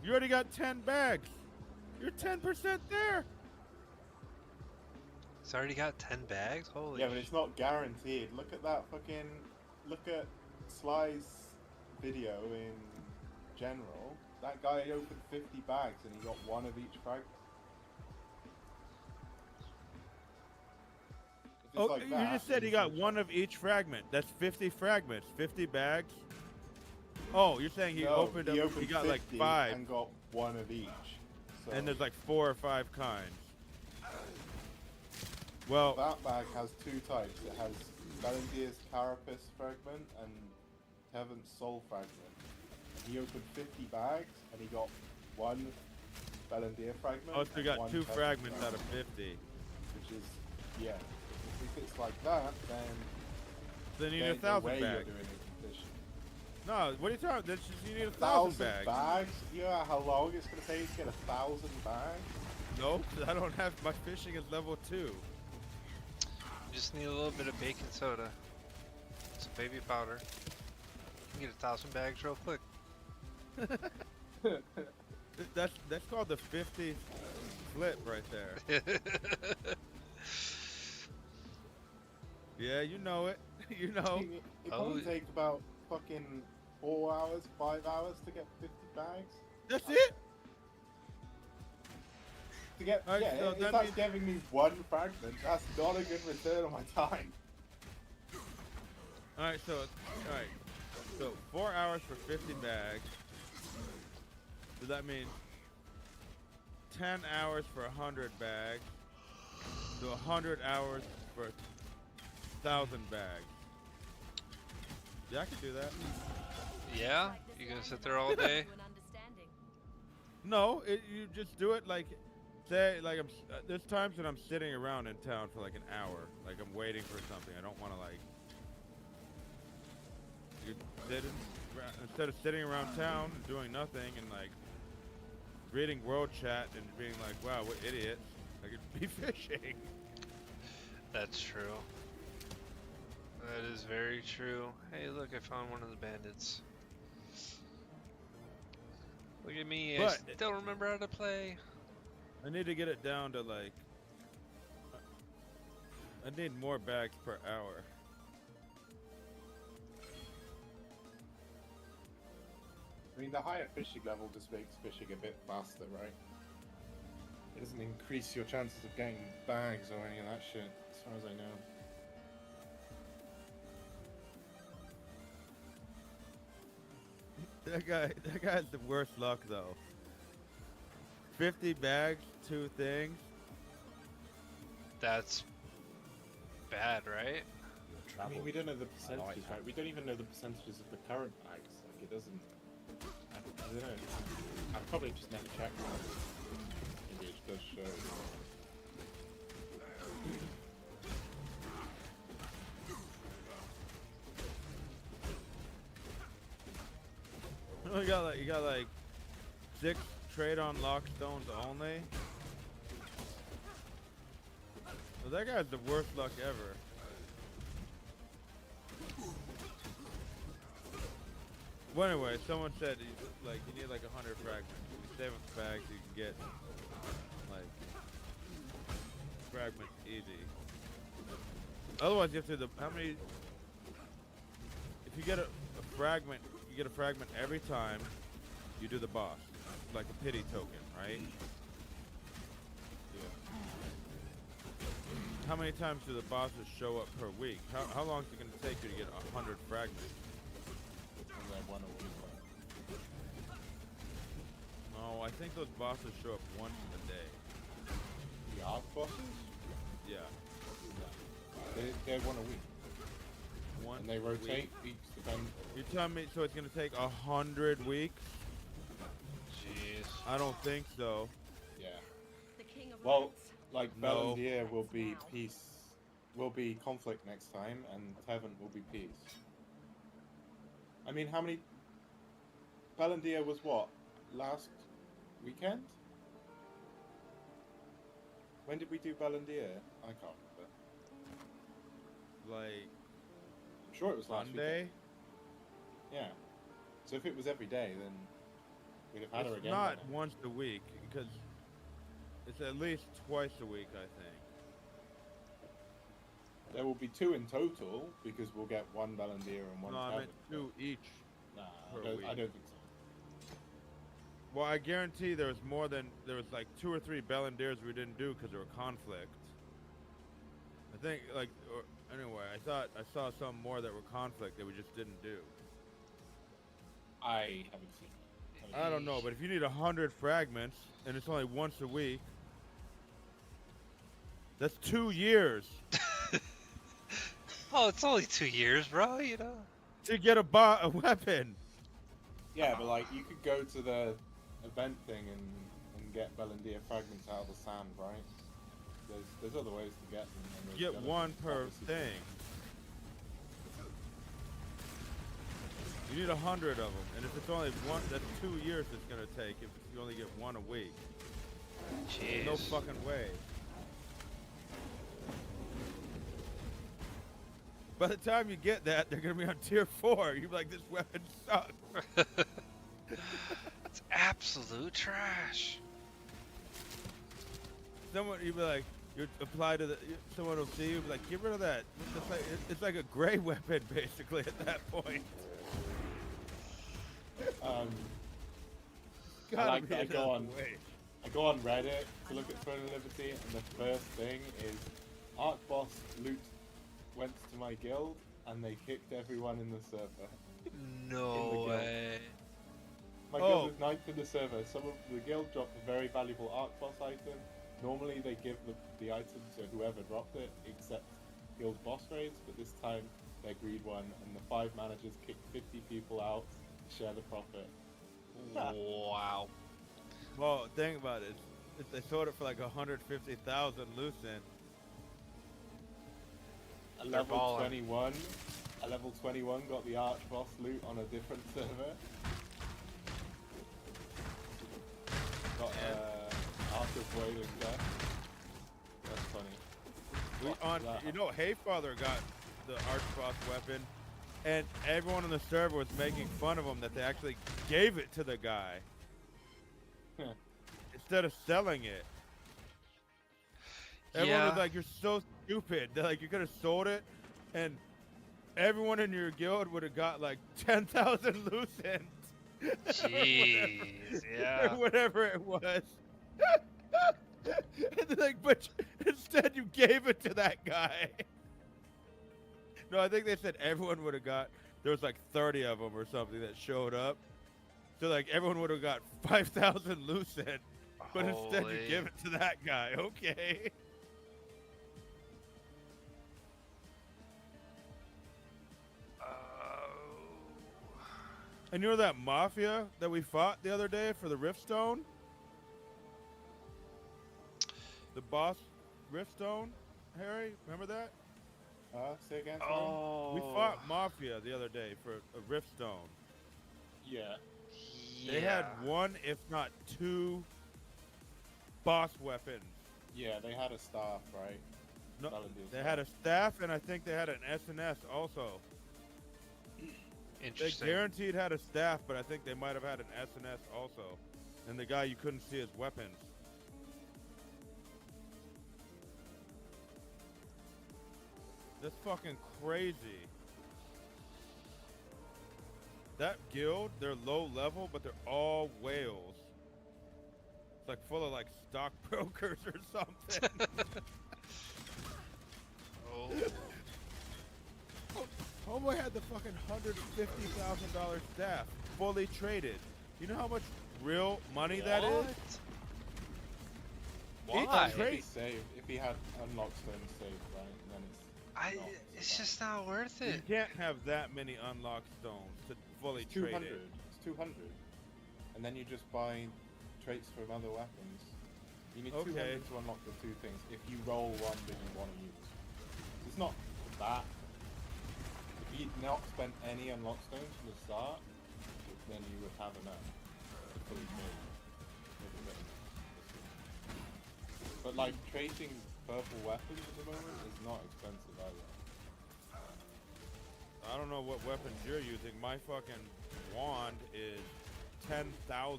You already got 10 bags. You're 10% there. It's already got 10 bags? Holy yeah, but it's not guaranteed. Look at that fucking. Look at Sly's video in general. That guy opened 50 bags and he got one of each fragment. If it's Oh, like you that, just said then he got it's one of each fragment. That's 50 fragments, 50 bags. Oh, you're saying he no, opened he up, opened he got like 50 5, and got one of each. So and there's like 4 or 5 kinds. Well, that bag has 2 types. It has Valendia's carapace fragment and Heaven's soul fragment. He opened 50 bags and he got 1 Valendia fragment. oh, so you and got 1 2 Heaven fragments out of 50. Which is, yeah. If it's like that, then Then you there's need no 1,000 way you're bags. doing it efficient. No, what are you talking? That's just, you need 1,000 bags. bags? You know how long it's going to take to get 1,000 bags? No, 'cause I don't have, my fishing is level 2. You just need a little bit of baking soda. Some baby powder. You can get 1,000 bags real quick. That's called the 50 flip right there. Yeah, you know it. You know. It Oh, probably takes about fucking 4 hours, 5 hours to get 50 bags. That's it. To get, Alright, yeah, so if that that's means- giving me 1 fragment, that's not a good return on my time. All right, so 4 hours for 50 bags. Does that mean 10 hours for 100 bags? So 100 hours for 1,000 bags. Yeah, I could do that. Yeah? You gonna sit there all day? No, you just do it like, say, like there's times when I'm sitting around in town for like an hour, like I'm waiting for something. I don't want to like. Instead of sitting around town and doing nothing and like reading world chat and being like, wow, what idiots, I could be fishing. That's true. That is very true. Hey, look, I found one of the bandits. Look at me, I But- still remember how to play. I need to get it down to like. I need more bags per hour. I mean, the higher fishing level just makes fishing a bit faster, right? It doesn't increase your chances of getting bags or any of that shit, as far as I know. That guy has the worst luck though. 50 bags, 2 things. That's bad, right? I mean, we don't know the percentages, right? We don't even know the percentages of the current bags. Like, it doesn't. I don't know. I've probably just never checked that. Maybe it does show. You got like 6 trade on lock stones only. Well, that guy has the worst luck ever. Well, anyway, someone said you need like 100 fragments. If you save up the bags, you can get like fragments easy. Otherwise, you have to how many? If you get a fragment, you get a fragment every time you do the boss, like a pity token, right? Yeah. How many times do the bosses show up per week? How long is it going to take you to get 100 fragments? And then one a week. No, I think those bosses show up once a day. The arc bosses? Yeah. They're one a week. One And they rotate week. each depend. You're telling me so it's going to take 100 weeks? Jeez. I don't think so. Yeah. The king of Well, lands. like No. Belendir will be peace, will be conflict next time, and Tevent will be peace. I mean, how many? Belendir was what? Last weekend? When did we do Belendir? I can't remember. Like I'm sure it was last Monday? weekend. Yeah. So if it was every day, then we'd have had her It's again. not by now. once a week because it's at least twice a week, I think. There will be 2 in total because we'll get 1 Belendir and 1 No, I Tevent. meant 2 each. Nah, per I don't week. think so. Well, I guarantee there was like 2 or 3 Belendirs we didn't do because there were conflict. I think anyway, I thought I saw some more that were conflict that we just didn't do. I haven't seen it. I don't know, but if you need 100 fragments and it's only once a week, that's 2 years Oh, it's only 2 years, bro. You know. to get a weapon. Yeah, but like you could go to the event thing and get Belendir fragments out of the sand, right? There's other ways to get them. and there's Get gotta one per obviously- thing. You need 100 of them, and if it's only one, that's 2 years it's gonna take if you only get 1 a week. Jeez. No fucking way. By the time you get that, they're gonna be on tier 4. You'll be like, this weapon sucks. It's absolute trash. You'll be like, you apply to someone will see you, be like, get rid of that. It's like a gray weapon, basically, at that point. I Gotta like be that I go another on- way. I go on Reddit to look at Throne of Liberty, and the first thing is Arc Boss loot went to my guild, and they kicked everyone in the server. No guild. way. My guild is 9th in the server. Some of the guild dropped a very valuable Arc Boss item. Normally they give the item to whoever dropped it, except guild boss raids, but this time they agreed one, and the 5 managers kicked 50 people out to share the profit. Wow. Well, think about it. If they sold it for like 150,000 Lucent, A They're level balling. 21. A level 21 got the Arch Boss loot on a different server. Got Arch of Wailing Death. That's funny. you know, Hayfather got the Archboss weapon, and everyone on the server was making fun of him that they actually gave it to the guy Huh. instead of selling it. Everyone was Yeah. like, "You're so stupid." They're like, "You could have sold it, and everyone in your guild would have got like 10,000 loose ends, or Jeez. or Yeah. whatever it was." And they're like, "But instead, you gave it to that guy." No, I think they said everyone would have got. There was like 30 of them or something that showed up. So like everyone would have got 5,000 loose ends, but instead you Holy. give it to that guy. Okay. Oh. And you know that mafia that we fought the other day for the Riftstone? The boss Riftstone, Harry? Remember that? Say again, sorry? Oh. We fought Mafia the other day for a Riftstone. Yeah. Yeah. They had one, if not two, boss weapons. Yeah, they had a staff, right? No, That would be they had a staff, and I think they had an SNS also. They Interesting. guaranteed had a staff, but I think they might have had an SNS also. And the guy, you couldn't see his weapons. That's fucking crazy. That guild, they're low level, but they're all whales. It's like full of like stockbrokers or something. Oh. Homeboy had the fucking $150,000 staff, fully traded. You know how much real money that is? Why? Why? If he saved, if he had unlocked stones saved, right, then it's not so It's bad. just not worth You it. can't have that many unlocked stones to fully It's trade 200. it. It's 200. And then you just buy traits from other weapons. You need Okay. 200 to unlock the two things if you roll one that you want to use. It's not that. If you'd not spent any unlock stones from the start, then you would have enough to fully trade everything. But like trading purple weapons at the moment is not expensive either. I don't know what weapons you're using. My fucking wand is 10,000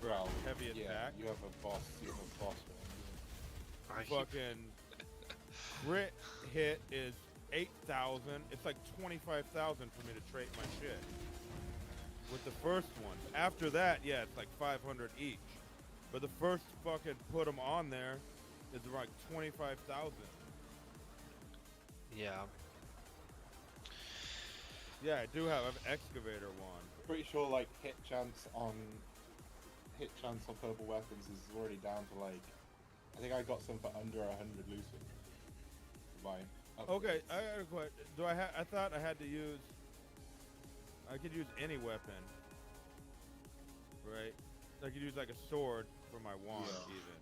Well, heavy yeah, attack. you have a boss one. Fucking crit hit is 8,000. It's like 25,000 for me to trade my shit. With the first one. After that, yeah, it's like 500 each. But the first fucking put them on there is like 25,000. Yeah. Yeah, I do have an excavator one. Pretty sure like hit chance on purple weapons is already down to like, I think I got some for under 100 lucid. Okay, I got a question. I thought I had to use. I could use any weapon, right? I could use like a sword for my wand, Yeah. even.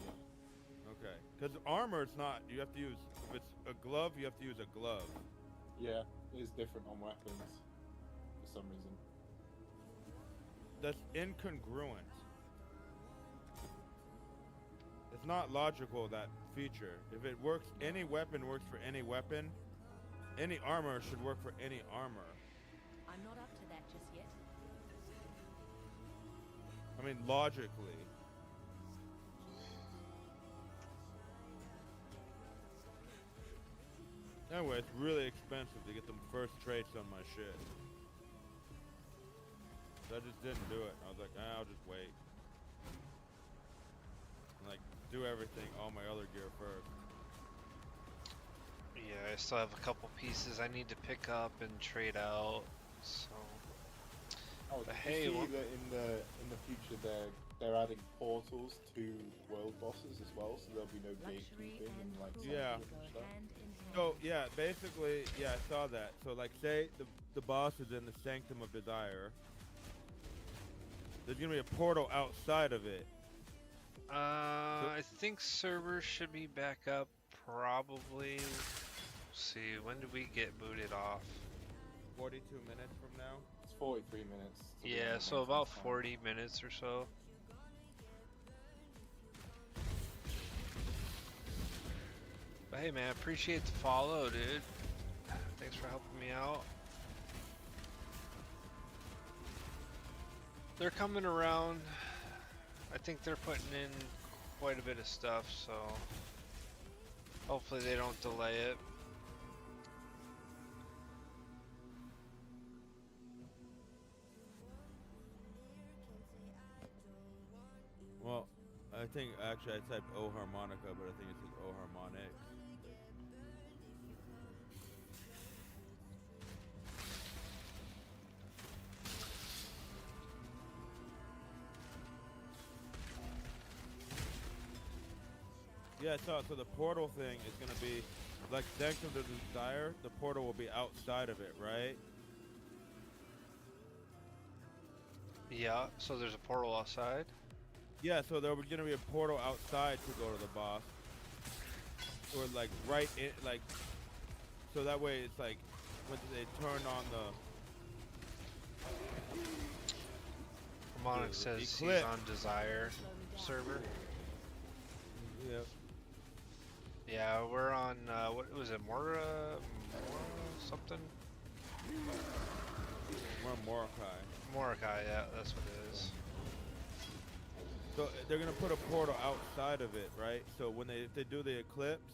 Yeah. Okay, because armor, it's not. You have to use. If it's a glove, you have to use a glove. Yeah, it is different on weapons for some reason. That's incongruent. It's not logical, that feature. If it works, any weapon works for any weapon. Any armor should work for any armor. I'm not up to that just yet. I mean, logically. Anyway, it's really expensive to get the first traits on my shit. So I just didn't do it. I was like, I'll just wait. And like, do everything, all my other gear first. Yeah, I still have a couple pieces I need to pick up and trade out. So Oh, But did hey, you see what- that in the future they're adding portals to world bosses as well, so there'll be no Luxury gatekeeping and and like cruelty Yeah. censorship go and stuff. hand in hand. So yeah, basically, yeah, I saw that. So like, say the boss is in the Sanctum of Desire. There's gonna be a portal outside of it. I think servers should be back up probably. See, when do we get booted off? 42 minutes from now. It's 43 minutes. to the end Yeah, of so the about time. 40 minutes or so. But hey man, appreciate the follow, dude. Thanks for helping me out. They're coming around. I think they're putting in quite a bit of stuff, so hopefully they don't delay it. Well, I think actually I typed O harmonica, but I think it says O harmonic. Yeah, so the portal thing is gonna be like Sanctum of the Desire. The portal will be outside of it, right? Yeah, so there's a portal outside. Yeah, so there was gonna be a portal outside to go to the boss, or like right in, like, so that way it's like when they turn on Harmonic the says he's Eclipse. on Desire server. Yep. Yeah, we're on, what was it, Mora something? We're on Morokai. Morokai, yeah, that's what it is. So they're gonna put a portal outside of it, right? So when if they do the eclipse,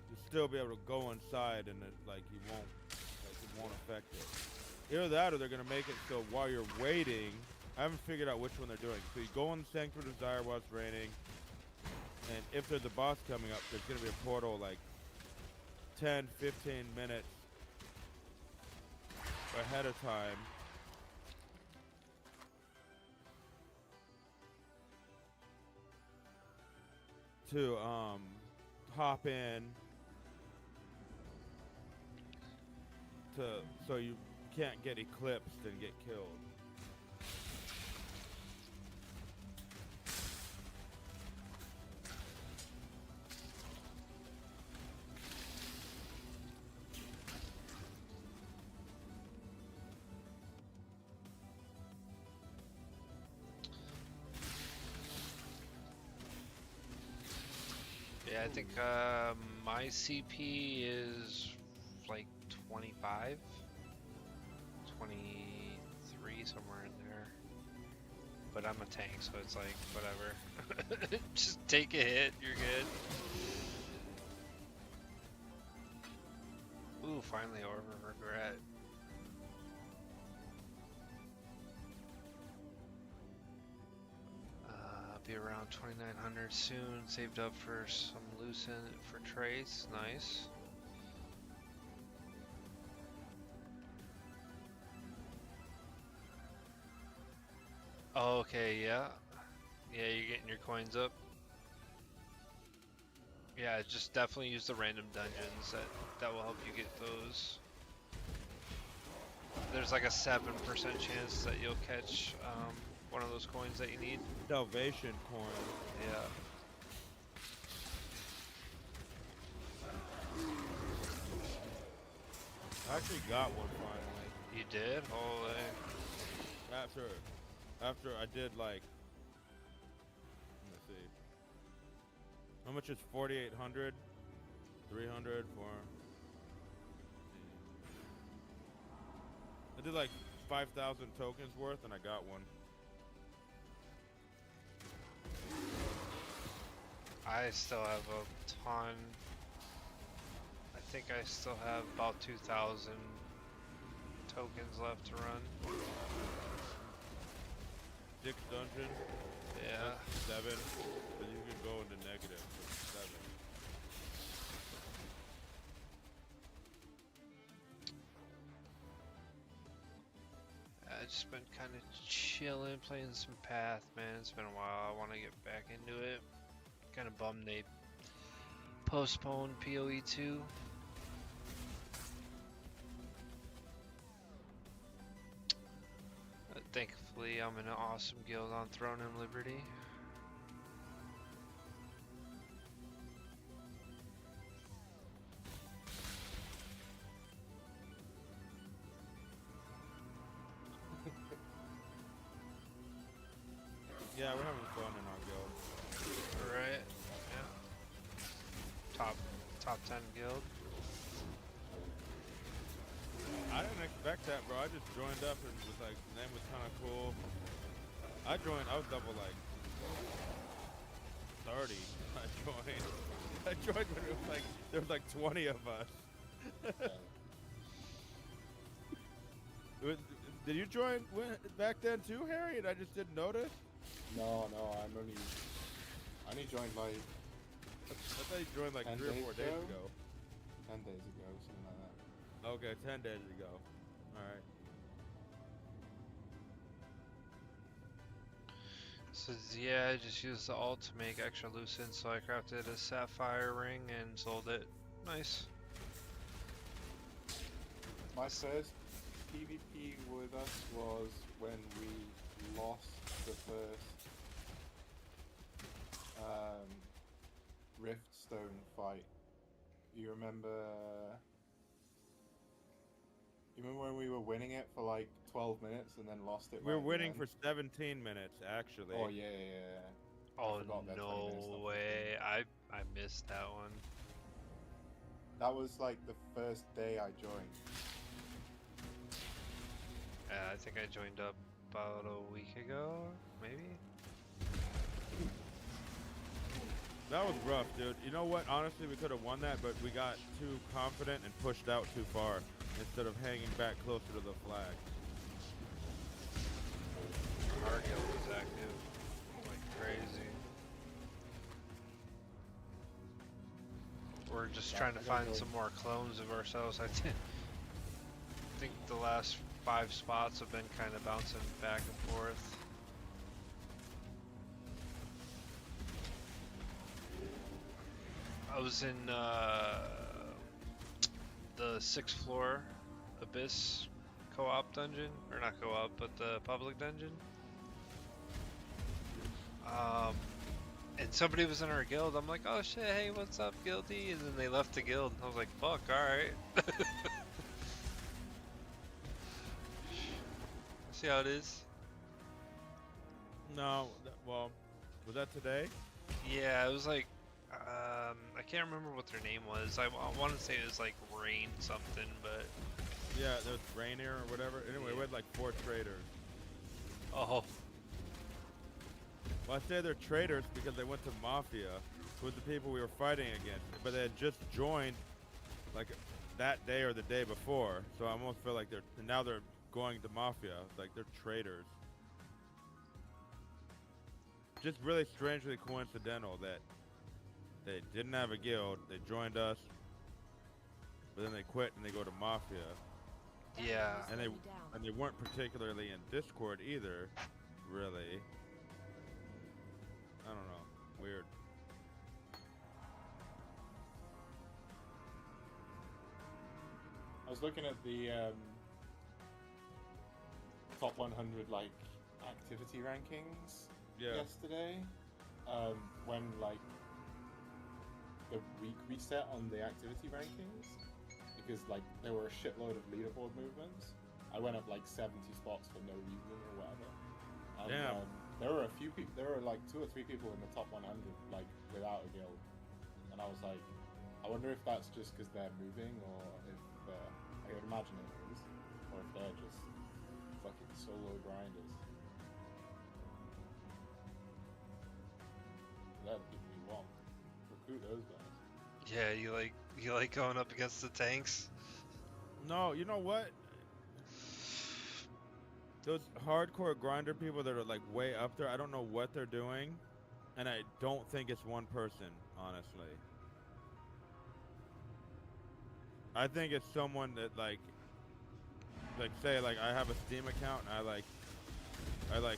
you'll still be able to go inside, and it won't affect it. Either that, or they're gonna make it so while you're waiting, I haven't figured out which one they're doing. So you go in the Sanctum of Desire while it's raining, and if there's a boss coming up, there's gonna be a portal like 10, 15 minutes ahead of time. To hop in so you can't get eclipsed and get killed. Yeah, I think my CP is like 25, 23, somewhere in there. But I'm a tank, so it's like, whatever. Just take a hit, you're good. Ooh, finally over regret. Be around 2,900 soon. Saved up for some loose end for trace. Nice. Oh, okay, yeah. Yeah, you're getting your coins up. Yeah, just definitely use the random dungeons. That will help you get those. There's like a 7% chance that you'll catch one of those coins that you need. Salvation coin. Yeah. I actually got one finally. You did? Holy. After I did like, let's see. How much is 4,800? 300 for. I did like 5,000 tokens worth, and I got one. I still have a ton. I think I still have about 2,000 tokens left to run. 6 dungeon. Yeah. 7, but you can go into negative with 7. I've just been kind of chilling, playing some Path, man. It's been a while. I want to get back into it. Kind of bummed they postponed PoE 2. Thankfully, I'm in an awesome guild on Throne and Liberty. Yeah, we're having fun in our guild. Right? Yeah. Top 10 guild. I didn't expect that, bro. I just joined up and was like, the name was kind of cool. I was double like 30. I joined. I joined when it was like there was like 20 of us. Was- Did you join back then too, Harry? And I just didn't notice. No, I only joined like I thought you joined like 10 3 or days 4 days ago? ago. 10 days ago, something like that. Okay, 10 days ago. All right. So yeah, I just used the alt to make extra lucent, so I crafted a sapphire ring and sold it. Nice. My first PvP with us was when we lost the first Riftstone fight. You remember? You remember when we were winning it for like 12 minutes and then lost it? We were right at the winning end? for 17 minutes actually. Oh yeah. Oh forgot that 20 minutes, no not way! I missed that one. That was like the first day I joined. I think I joined up about a week ago, maybe. That was rough, dude. You know what? Honestly, we could have won that, but we got too confident and pushed out too far instead of hanging back closer to the flag. Our guild was active like crazy. We're just Yeah, trying to I gotta find go. some more clones of ourselves. I think the last 5 spots have been kind of bouncing back and forth. I was in the 6th floor Abyss co-op dungeon, or not co-op, but the public dungeon. And somebody was in our guild. I'm like, oh shit, hey, what's up, guildie? And then they left the guild. I was like, fuck, alright. See how it is? No, well, was that today? Yeah, it was like, I can't remember what their name was. I want to say it was like Rain something, but... Yeah, there's Rainier or whatever. Anyway, we had like 4 traders. Oh, Well, I say they're traitors because they went to Mafia with the people we were fighting against, but they had just joined like that day or the day before. So I almost feel like now they're going to Mafia. Like they're traitors. Just really strangely coincidental that they didn't have a guild, they joined us, but then they quit and they go to Mafia. yeah. And they weren't particularly in Discord either, really. I don't know. Weird. I was looking at the top 100 like activity rankings yesterday. When like the week reset on the activity rankings, because like there were a shitload of leaderboard movements. I went up like 70 spots for no reason or whatever. And, Damn. there were a few people. There were like 2 or 3 people in the top 100 like without a guild, and I was like, I wonder if that's just because they're moving, or if I would imagine it is, or if they're just fucking solo grinders. They're the people you want. Recruit those guys. Yeah, you like going up against the tanks? No, you know what? Those hardcore grinder people that are like way up there, I don't know what they're doing, and I don't think it's one person, honestly. I think it's someone that like say like I have a Steam account and I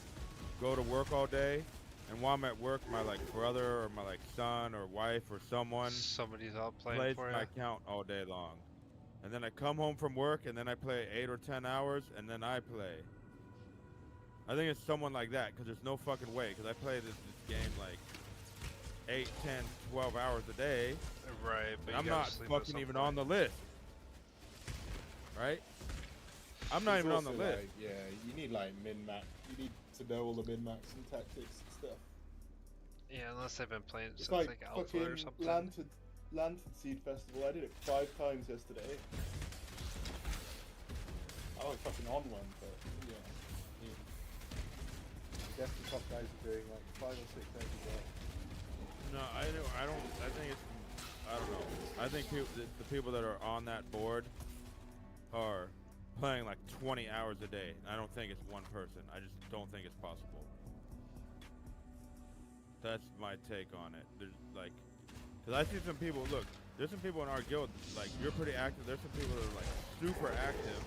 go to work all day, and while I'm at work, my like brother or my like son or wife or someone Somebody's out playing plays for my you. account all day long, and then I come home from work and then I play 8 or 10 hours and then I play. I think it's someone like that, because there's no fucking way, because I play this game like 8, 10, 12 hours a day, Right, but and you I'm gotta not sleep at fucking some even point. on the list. Right? I'm not It's even on the also, list. like, yeah, you need like min-max. You need to know all the min-max and tactics and stuff. Yeah, unless they've been playing It's since like like Alpha fucking or something. Lantern Seed Festival. I did it 5 times yesterday. I was fucking on one, but yeah. I guess the top guys are doing like 5 or 6 every day. No, I don't. I think it's. I don't know. I think the people that are on that board are playing like 20 hours a day. I don't think it's one person. I just don't think it's possible. That's my take on it. There's like, cause I see some people. Look, there's some people in our guild. Like, you're pretty active. There's some people that are like super active.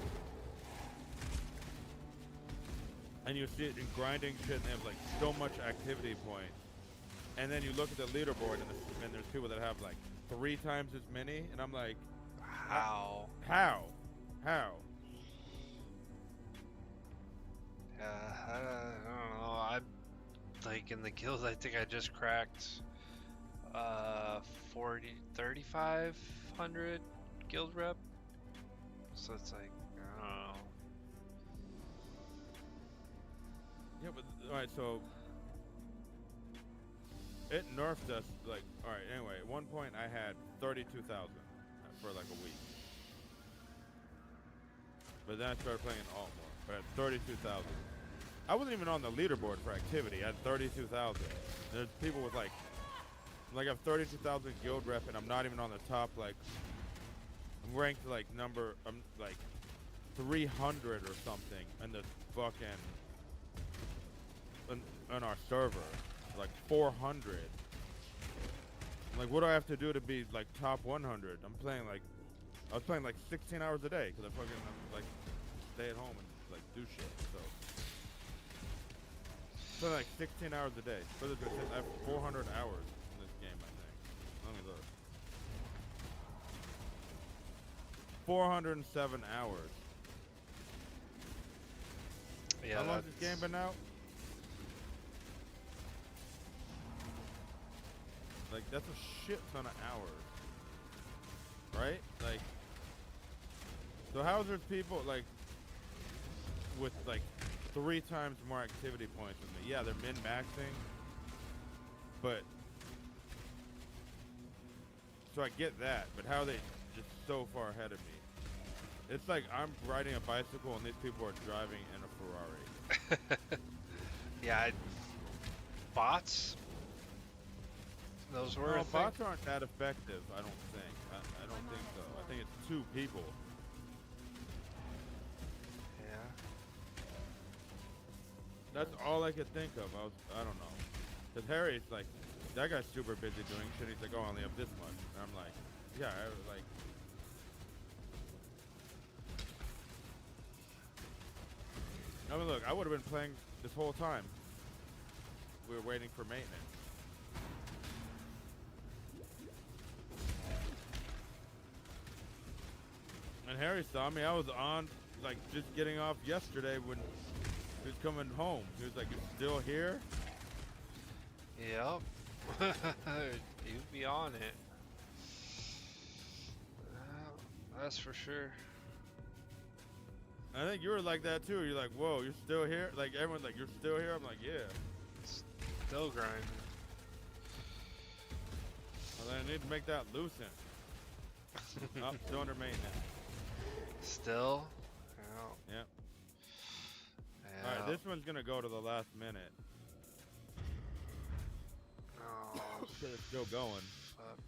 And you see it in grinding shit, and they have like so much activity points. And then you look at the leaderboard, and there's people that have like 3 times as many, and I'm like, How? how? Yeah, I don't know. I'm like in the guild. I think I just cracked 3,500 guild rep. So it's like, I don't know. Yeah, but all right, so it nerfed us. Like, all right, anyway, at one point I had 32,000 for like a week, but then I started playing alt more. But I had 32,000. I wasn't even on the leaderboard for activity. I had 32,000. There's people with like I have 32,000 guild rep, and I'm not even on the top. Like, I'm ranked like I'm like 300 or something in the fucking on our server, like 400. Like, what do I have to do to be like top 100? I was playing like 16 hours a day because I'm like stay at home and like do shit. So like 16 hours a day. I have 400 hours in this game, I think. Let me look. 407 hours. Yeah. How long has this game been out? Like, that's a shit ton of hours. Right? Like, so how's there's people, like, with, like, 3 times more activity points than me? Yeah, they're min-maxing, but, so I get that, but how are they just so far ahead of me? It's like I'm riding a bicycle and these people are driving in a Ferrari. Yeah, bots. Those were a No, thing? bots aren't that effective, I don't think. I don't think so. I think it's 2 people. Yeah. That's all I could think of. I don't know. Because Harry's like, that guy's super busy doing shit. He's like, oh, I only have this much. And I'm like, yeah, I mean, look, I would have been playing this whole time. We were waiting for maintenance. And Harry saw me. I was on, like, just getting off yesterday when he was coming home. He was like, "You still here?" Yep. You'd be on it. That's for sure. I think you were like that too. You're like, "Whoa, you're still here?" Like, everyone's like, "You're still here?" I'm like, "Yeah." Still grinding. Well, then I need to make that loosen. Oh, still under maintenance. Still? Yep. Yeah. Alright, this one's gonna go to the last minute. Oh, So it's still going. fuck.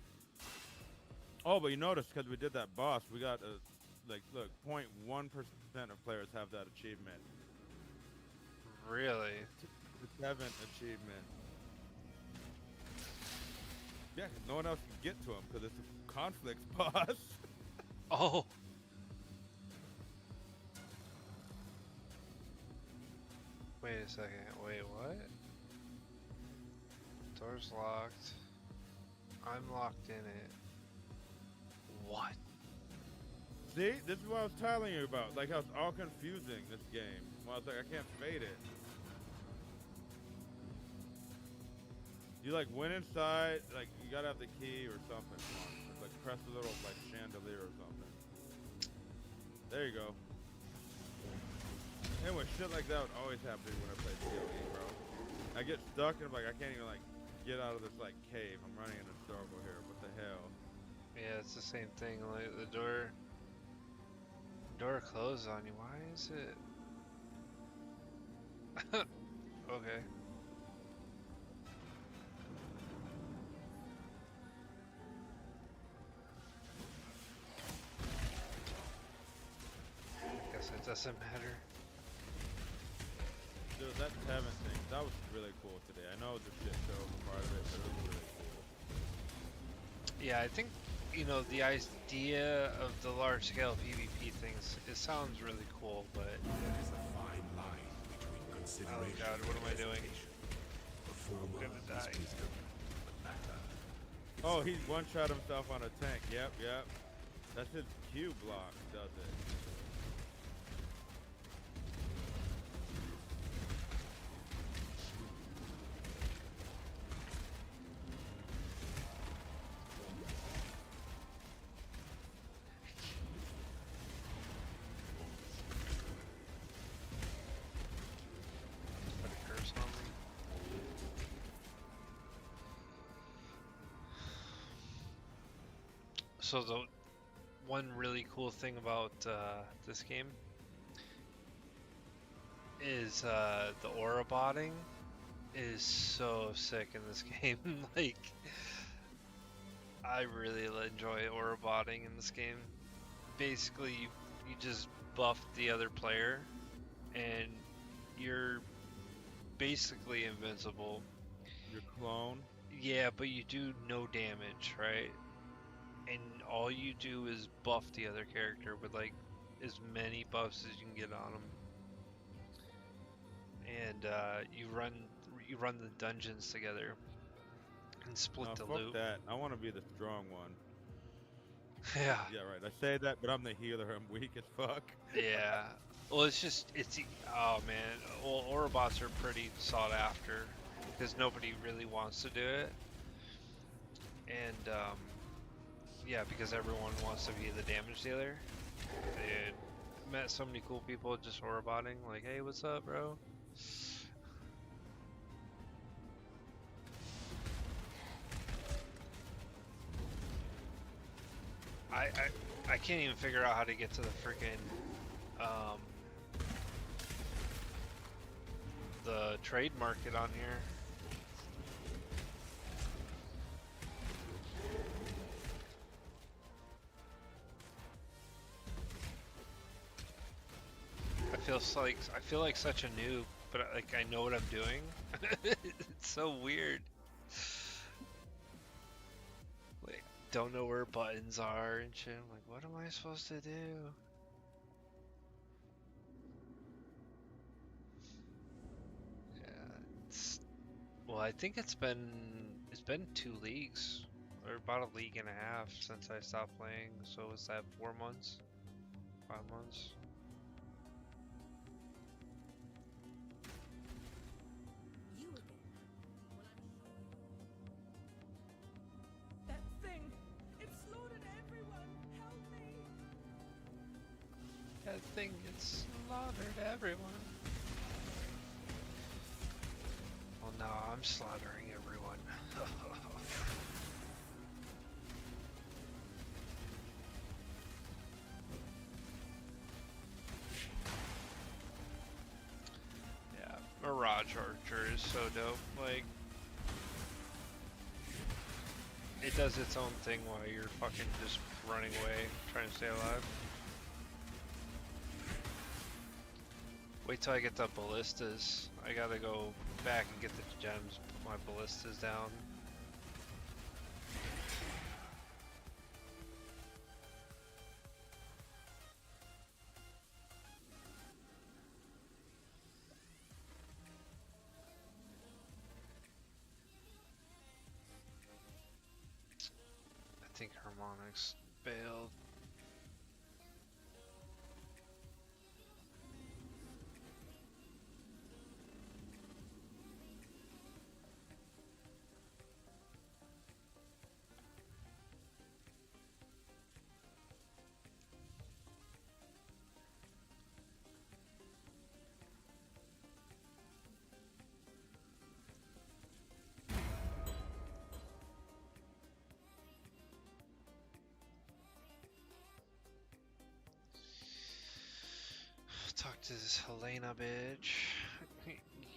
Oh, but you notice, because we did that boss, we got like, look, 0.1% of players have that achievement. Really? The 7th achievement. Yeah, 'cause no one else can get to him because it's a conflict boss. Oh. Wait a second. Wait, what? Door's locked. I'm locked in it. What? See, this is what I was telling you about. Like, how it's all confusing, this game. Well, I was like, I can't fade it. You like went inside, like you gotta have the key or something. Like press a little like chandelier or something. There you go. Anyway, shit like that would always happen to me when I play COE, bro. I get stuck and I'm like, I can't even like get out of this like cave. I'm running in a circle here. What the hell? Yeah, it's the same thing. Like the door closed on you. Why is it? Okay. Doesn't matter. Dude, that Tevin thing, that was really cool today. I know it was a shit show for part of it, but it was really cool. Yeah, I think, you know, the idea of the large-scale PvP things, it sounds really cool, but... There is a fine line between Oh consideration god, what am I and doing? hesitation. The former gonna is die. wisdom, the latter is Oh, he one-shot himself on a tank. Yep, yep. That's his Q block, does it? Put a curse on me. So the one really cool thing about this game is the aura botting is so sick in this game. Like, I really enjoy aura botting in this game. Basically, you just buff the other player, and you're basically invincible. Your clone. Yeah, but you do no damage, right? And all you do is buff the other character with like as many buffs as you can get on them. And you run the dungeons together and split No, the fuck loot. that. I want to be the strong one. Yeah, Yeah, right. I say that, but I'm the healer. I'm weak as fuck. yeah. Well, it's oh man. Well, Orobots are pretty sought after because nobody really wants to do it. And yeah, because everyone wants to be the damage dealer. Dude, met so many cool people just Orobotting. Like, hey, what's up, bro? I can't even figure out how to get to the freaking the trade market on here. I feel like such a noob, but like I know what I'm doing. It's so weird. Like, don't know where buttons are and shit. I'm like, what am I supposed to do? Yeah, well, I think it's been 2 leagues or about a league and a half since I stopped playing. So is that 4 months? 5 months? You again. That thing! It slaughtered everyone! Help me! That thing gets slaughtered everyone. Well, no, I'm slaughtering everyone. Yeah, Mirage Archer is so dope. Like, it does its own thing while you're fucking just running away, trying to stay alive. Wait till I get the ballistas. I gotta go back and get the gems, put my ballistas down. I think Harmonix bailed. Talk to this Helena bitch.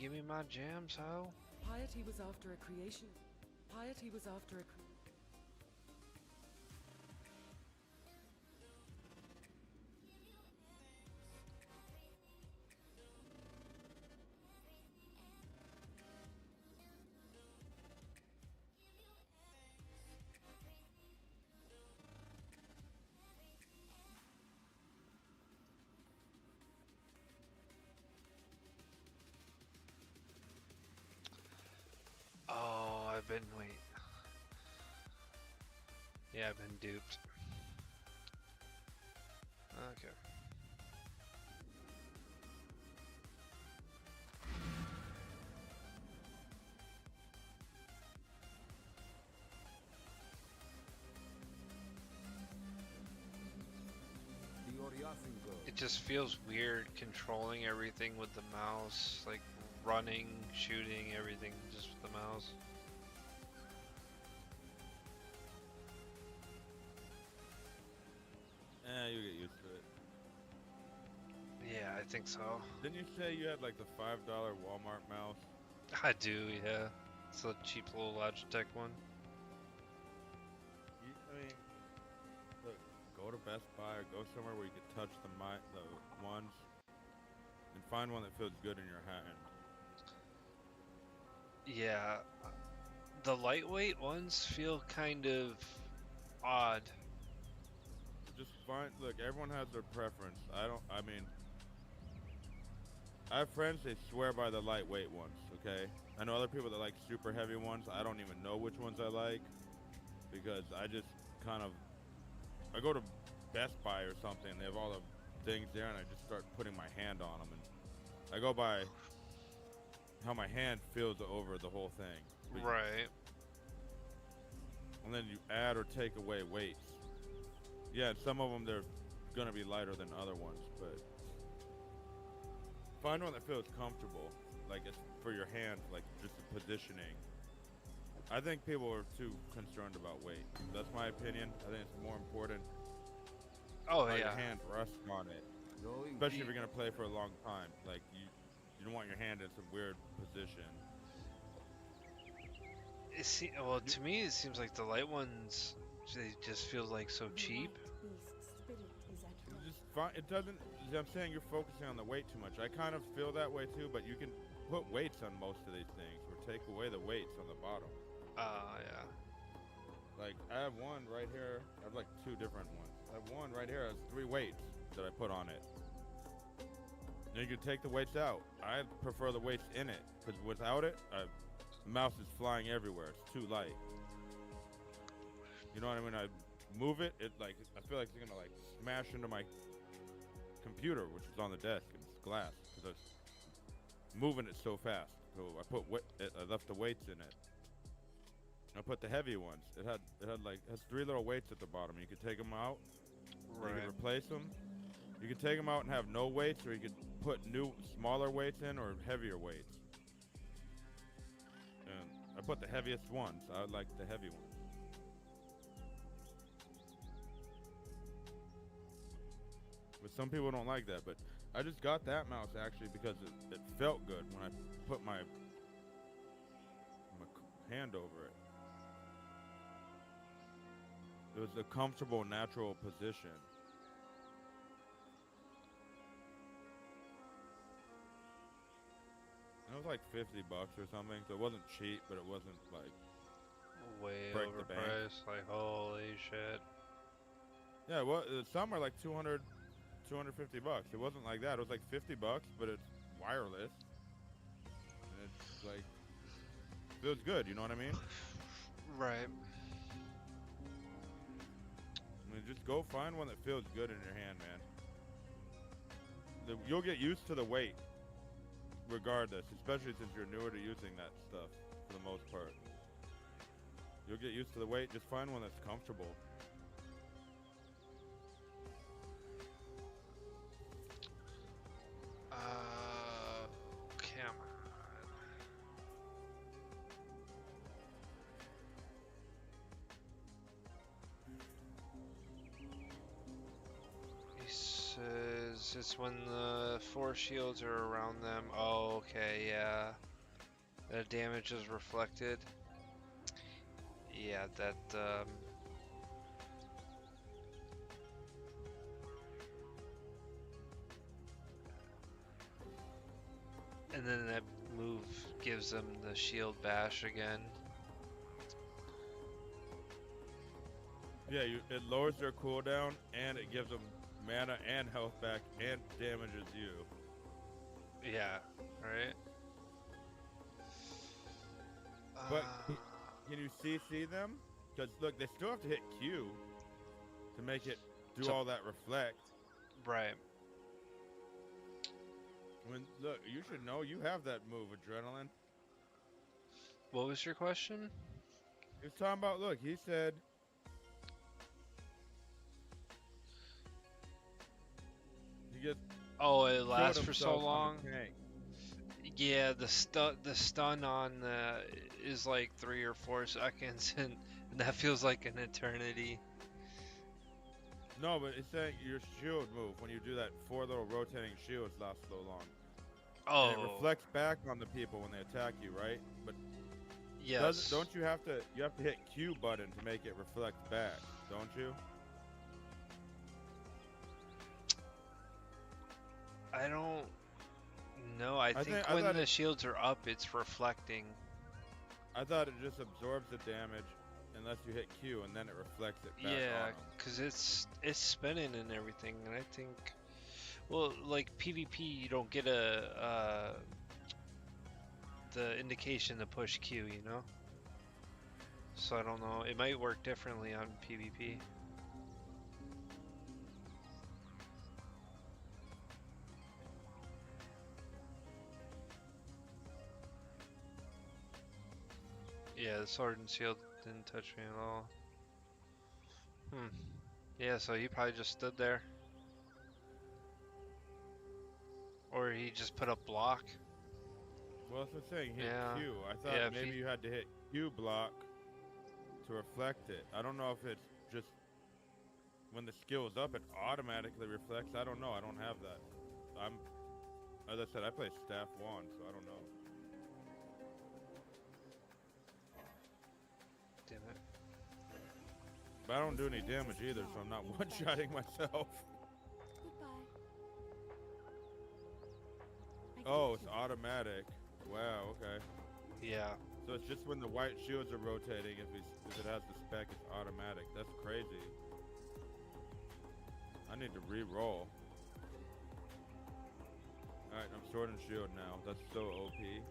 Give me my gems, ho. Piety was after a creation. Piety was after a couldn't wait. Yeah, I've been duped. Okay. It just feels weird controlling everything with the mouse, like running, shooting, everything just with the mouse. You get used to it. Yeah, I think so. Didn't you say you had like the $5 Walmart mouse? I do, yeah. It's a cheap little Logitech one. I mean, look, go to Best Buy or go somewhere where you can touch the ones and find one that feels good in your hand. Yeah. The lightweight ones feel kind of odd. Just find, look, everyone has their preference. I mean, I have friends, they swear by the lightweight ones, okay? I know other people that like super heavy ones. I don't even know which ones I like because I just kind of, I go to Best Buy or something, they have all the things there and I just start putting my hand on them and I go by how my hand feels over the whole thing. Right. And then you add or take away weights. Yeah, some of them they're gonna be lighter than other ones, but find one that feels comfortable, like it's for your hand, like just the positioning. I think people are too concerned about weight. That's my opinion. I think it's more important Oh, how yeah. your hand rests on it, especially if you're gonna play for a long time. Like you don't want your hand in some weird position. Well, to me, it seems like the light ones, they just feel like so cheap. The white beast spirit is at You rest. just it doesn't. I'm saying you're focusing on the weight too much. I kind of feel that way too, but you can put weights on most of these things, or take away the weights on the bottom. Yeah. Like I have one right here. I have like two different ones. I have one right here. It has 3 weights that I put on it. And you can take the weights out. I prefer the weights in it because without it, the mouse is flying everywhere. It's too light. You know what I mean? I move it. It like I feel like it's gonna like smash into my computer, which is on the desk and it's glass because I was moving it so fast. So I put I left the weights in it. I put the heavy ones. It has 3 little weights at the bottom. You can take them out. Right. You can replace them. You can take them out and have no weights, or you could put new smaller weights in or heavier weights. And I put the heaviest ones. I like the heavy ones. But some people don't like that. But I just got that mouse actually because it felt good when I put my hand over it. It was a comfortable, natural position. And it was like $50 or something, so it wasn't cheap, but it wasn't like Way break the bank. overpriced. Like, holy shit. Yeah, well, some are like 200, 250 bucks. It wasn't like that. It was like 50 bucks, but it's wireless. And it's like feels good. You know what I mean? Right. I mean, just go find one that feels good in your hand, man. You'll get used to the weight, regardless. Especially since you're newer to using that stuff for the most part. You'll get used to the weight. Just find one that's comfortable. Come on. He says it's when the force shields are around them. Oh, okay, yeah. The damage is reflected. Yeah, that, and then that move gives them the shield bash again. Yeah, it lowers their cooldown and it gives them mana and health back and damages you. Yeah, right? But Can you CC them? Because look, they still have to hit Q to make it do So- all that reflect. Right. When look, you should know you have that move, adrenaline. What was your question? He was talking about. Look, he said. He just Oh, it showed lasts for so himself on long. the tank. Yeah, the stun on is like 3 or 4 seconds, and that feels like an eternity. No, but it's saying your shield move when you do that 4 little rotating shields last so long. Oh, And it reflects back on the people when they attack you, right? But yes. don't you have to hit Q button to make it reflect back, don't you? I don't know. I think I when thought the it- shields are up, it's reflecting. I thought it just absorbs the damage unless you hit Q and then it reflects it back Yeah, on 'em. because it's spinning and everything, and I think, well, like PvP, you don't get the indication to push Q, you know. So I don't know. It might work differently on PvP. Yeah, the sword and shield didn't touch me at all. Yeah, so he probably just stood there. Or he just put up block. Well, that's what I'm saying. Hit Yeah. Q. I thought Yeah, if maybe he- you had to hit Q block to reflect it. I don't know if it's just when the skill is up, it automatically reflects. I don't know. I don't have that. As I said, I play staff 1, so I don't know. Damn it. But I don't do any damage either, so I'm not one-shotting myself. Goodbye. I Oh, get it's you. automatic. Wow, okay. Yeah. So it's just when the white shields are rotating, if it has the spec, it's automatic. That's crazy. I need to re-roll. Alright, I'm sword and shield now. That's so OP.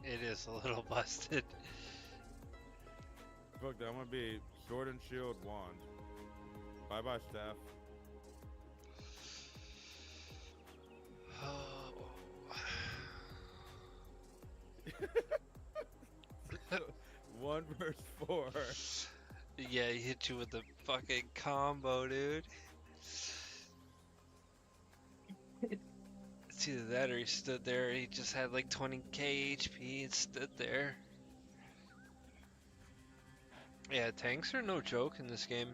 It is a little busted. Fuck that, I'm gonna be sword and shield wand. Bye-bye, staff. One verse 4. Yeah, he hit you with the fucking combo, dude. It's either that or he stood there, he just had like 20k HP and stood there. Yeah, tanks are no joke in this game.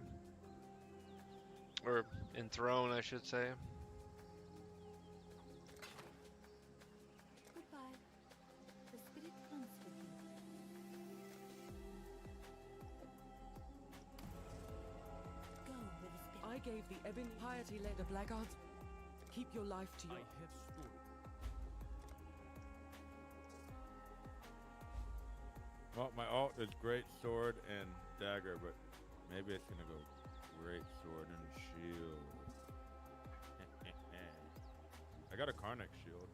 Or in Throne, I should say. Goodbye. The spirit hunts with you. Go where the spirit. I gave the Ebony piety led the blackguards. Keep your life to your. Well, my alt is great sword and dagger, but maybe it's gonna go great sword and shield. I got a Karnak shield.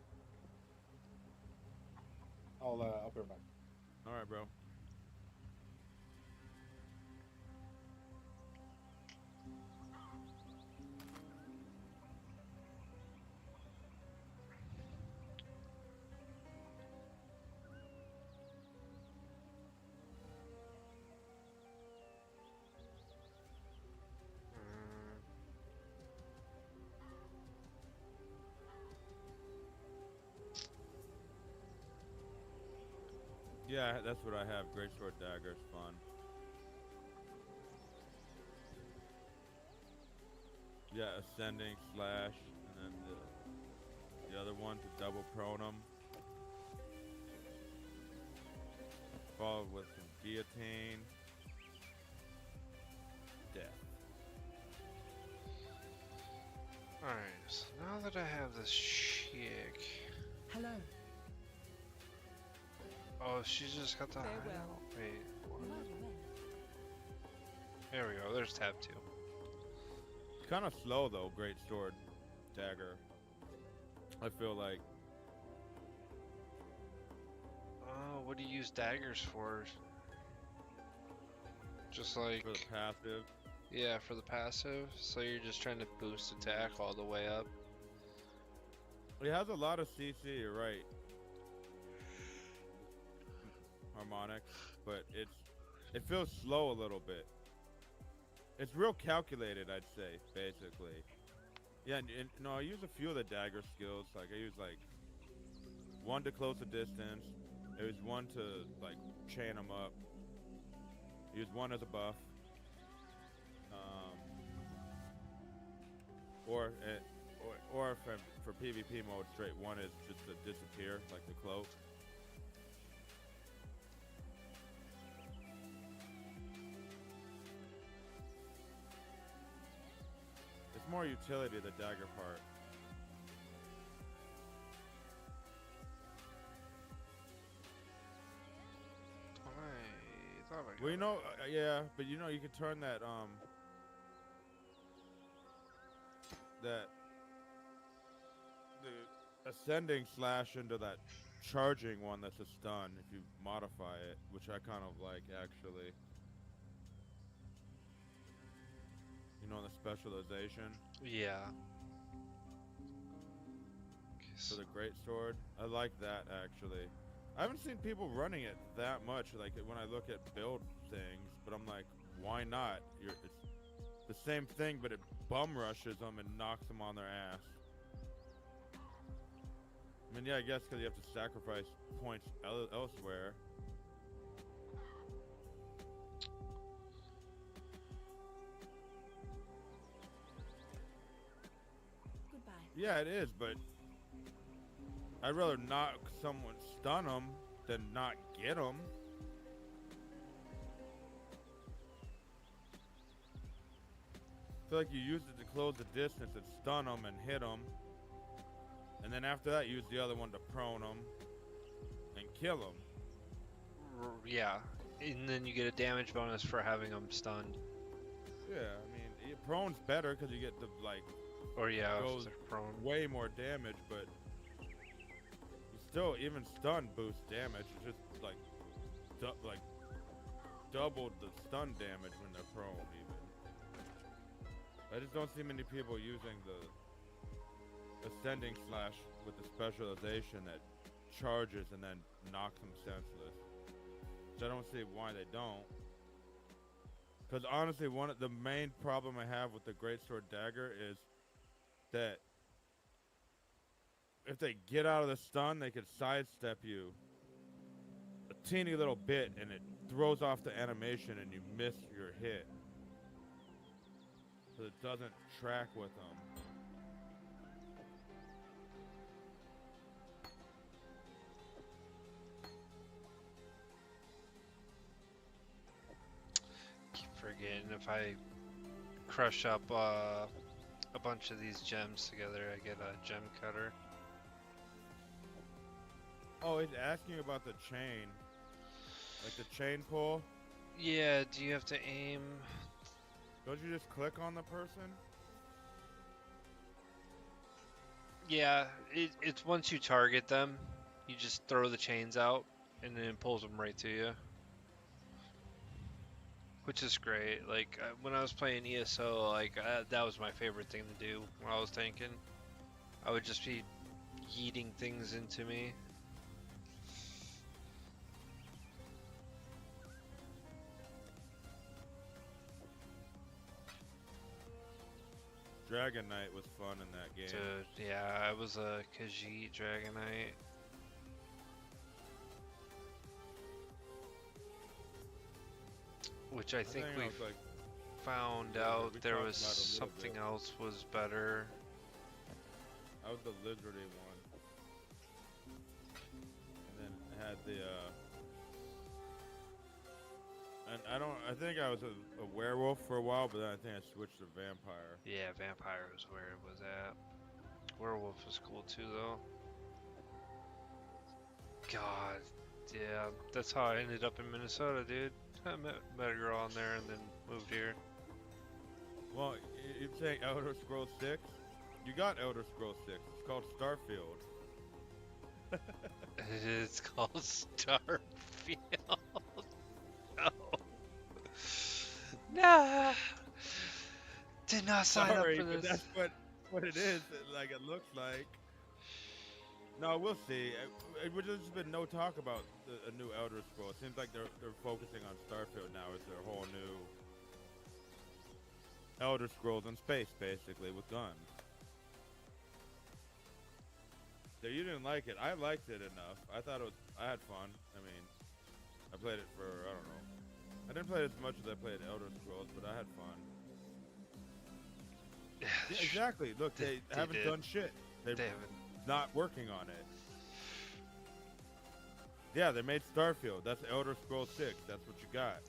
I'll be right back. Alright, bro. Yeah, that's what I have. Great sword dagger is fun. Yeah, ascending slash, and then the other one to double prone them. Followed with some guillotine. Death. Alright, so now that I have this chick. Hello. Oh, she just got the Farewell. hideout? Wait, what? You are well. There we go, there's tab 2. Kind of slow though, great sword dagger. I feel like Oh, what do you use daggers for? Just like, for the passive. yeah, for the passive. So you're just trying to boost attack all the way up. It has a lot of CC, you're right. Harmonics, but it feels slow a little bit. It's real calculated, I'd say, basically. Yeah, and no, I use a few of the dagger skills. Like I use like one to close the distance. I use one to like chain them up. I use one as a buff. Or for PvP mode, straight one is just to disappear, like the cloak. It's more utility, the dagger part. I thought I Well, you got know, yeah, but you know, you can turn that that the ascending slash into that charging one that's a stun if you modify it, which I kind of like actually. You know, the specialization Yeah. for the great sword. I like that actually. I haven't seen people running it that much. Like when I look at build things, but I'm like, why not? It's the same thing, but it bum rushes them and knocks them on their ass. I mean, yeah, I guess because you have to sacrifice points elsewhere. Goodbye. Yeah, it is, but I'd rather knock someone, stun them, than not get them. I feel like you use it to close the distance and stun them and hit them. And then after that, use the other one to prone them and kill them. Yeah. And then you get a damage bonus for having them stunned. Yeah, I mean, prone's better because you get the, like, Or yeah, Goes if they're prone. way more damage, but you still, even stun boosts damage. It's just, like, doubled the stun damage when they're prone, even. I just don't see many people using the ascending slash with the specialization that charges and then knocks them senseless. So I don't see why they don't. Because honestly, the main problem I have with the greatsword dagger is that if they get out of the stun, they could sidestep you a teeny little bit, and it throws off the animation, and you miss your hit. So it doesn't track with them. Keep forgetting if I crush up a bunch of these gems together, I get a gem cutter. Oh, it's asking about the chain. Like the chain pull. Yeah, do you have to aim? Don't you just click on the person? Yeah, it's once you target them, you just throw the chains out, and then it pulls them right to you. Which is great. Like, when I was playing ESO, like, that was my favorite thing to do when I was tanking. I would just be yeeting things into me. Dragon Knight was fun in that game. Dude, yeah, I was a Khajiit Dragon Knight. Which I think I we was like, found yeah, out we there talked was about it a little something bit. else was better. I was the lizardy one. And then I had the and I think I was a werewolf for a while, but then I think I switched to vampire. Yeah, vampire was where it was at. Werewolf was cool too, though. God, yeah, that's how I ended up in Minnesota, dude. I met a girl on there and then moved here. Well, you're saying Elder Scrolls 6? You got Elder Scrolls 6. It's called Starfield. It's called Starfield. No. No. Did not sign up Sorry, for but this. that's what it is. Like it looks like. No, we'll see. There's been no talk about a new Elder Scroll. It seems like they're focusing on Starfield now as their whole new Elder Scrolls in space, basically, with guns. So you didn't like it. I liked it enough. I thought it was. I had fun. I mean, I played it for I don't know. I didn't play it as much as I played Elder Scrolls, but I had fun. Yeah, Yeah, exactly. Look, they haven't did. done shit. They're They haven't. not working on it. Yeah, they made Starfield. That's Elder Scrolls 6. That's what you got.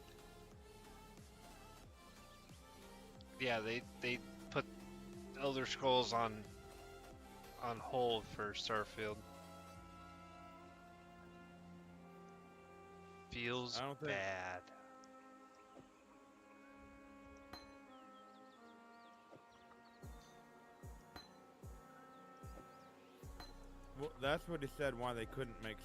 Yeah, they put Elder Scrolls on hold for Starfield. Feels I don't think- bad. Well, that's what he said why they couldn't make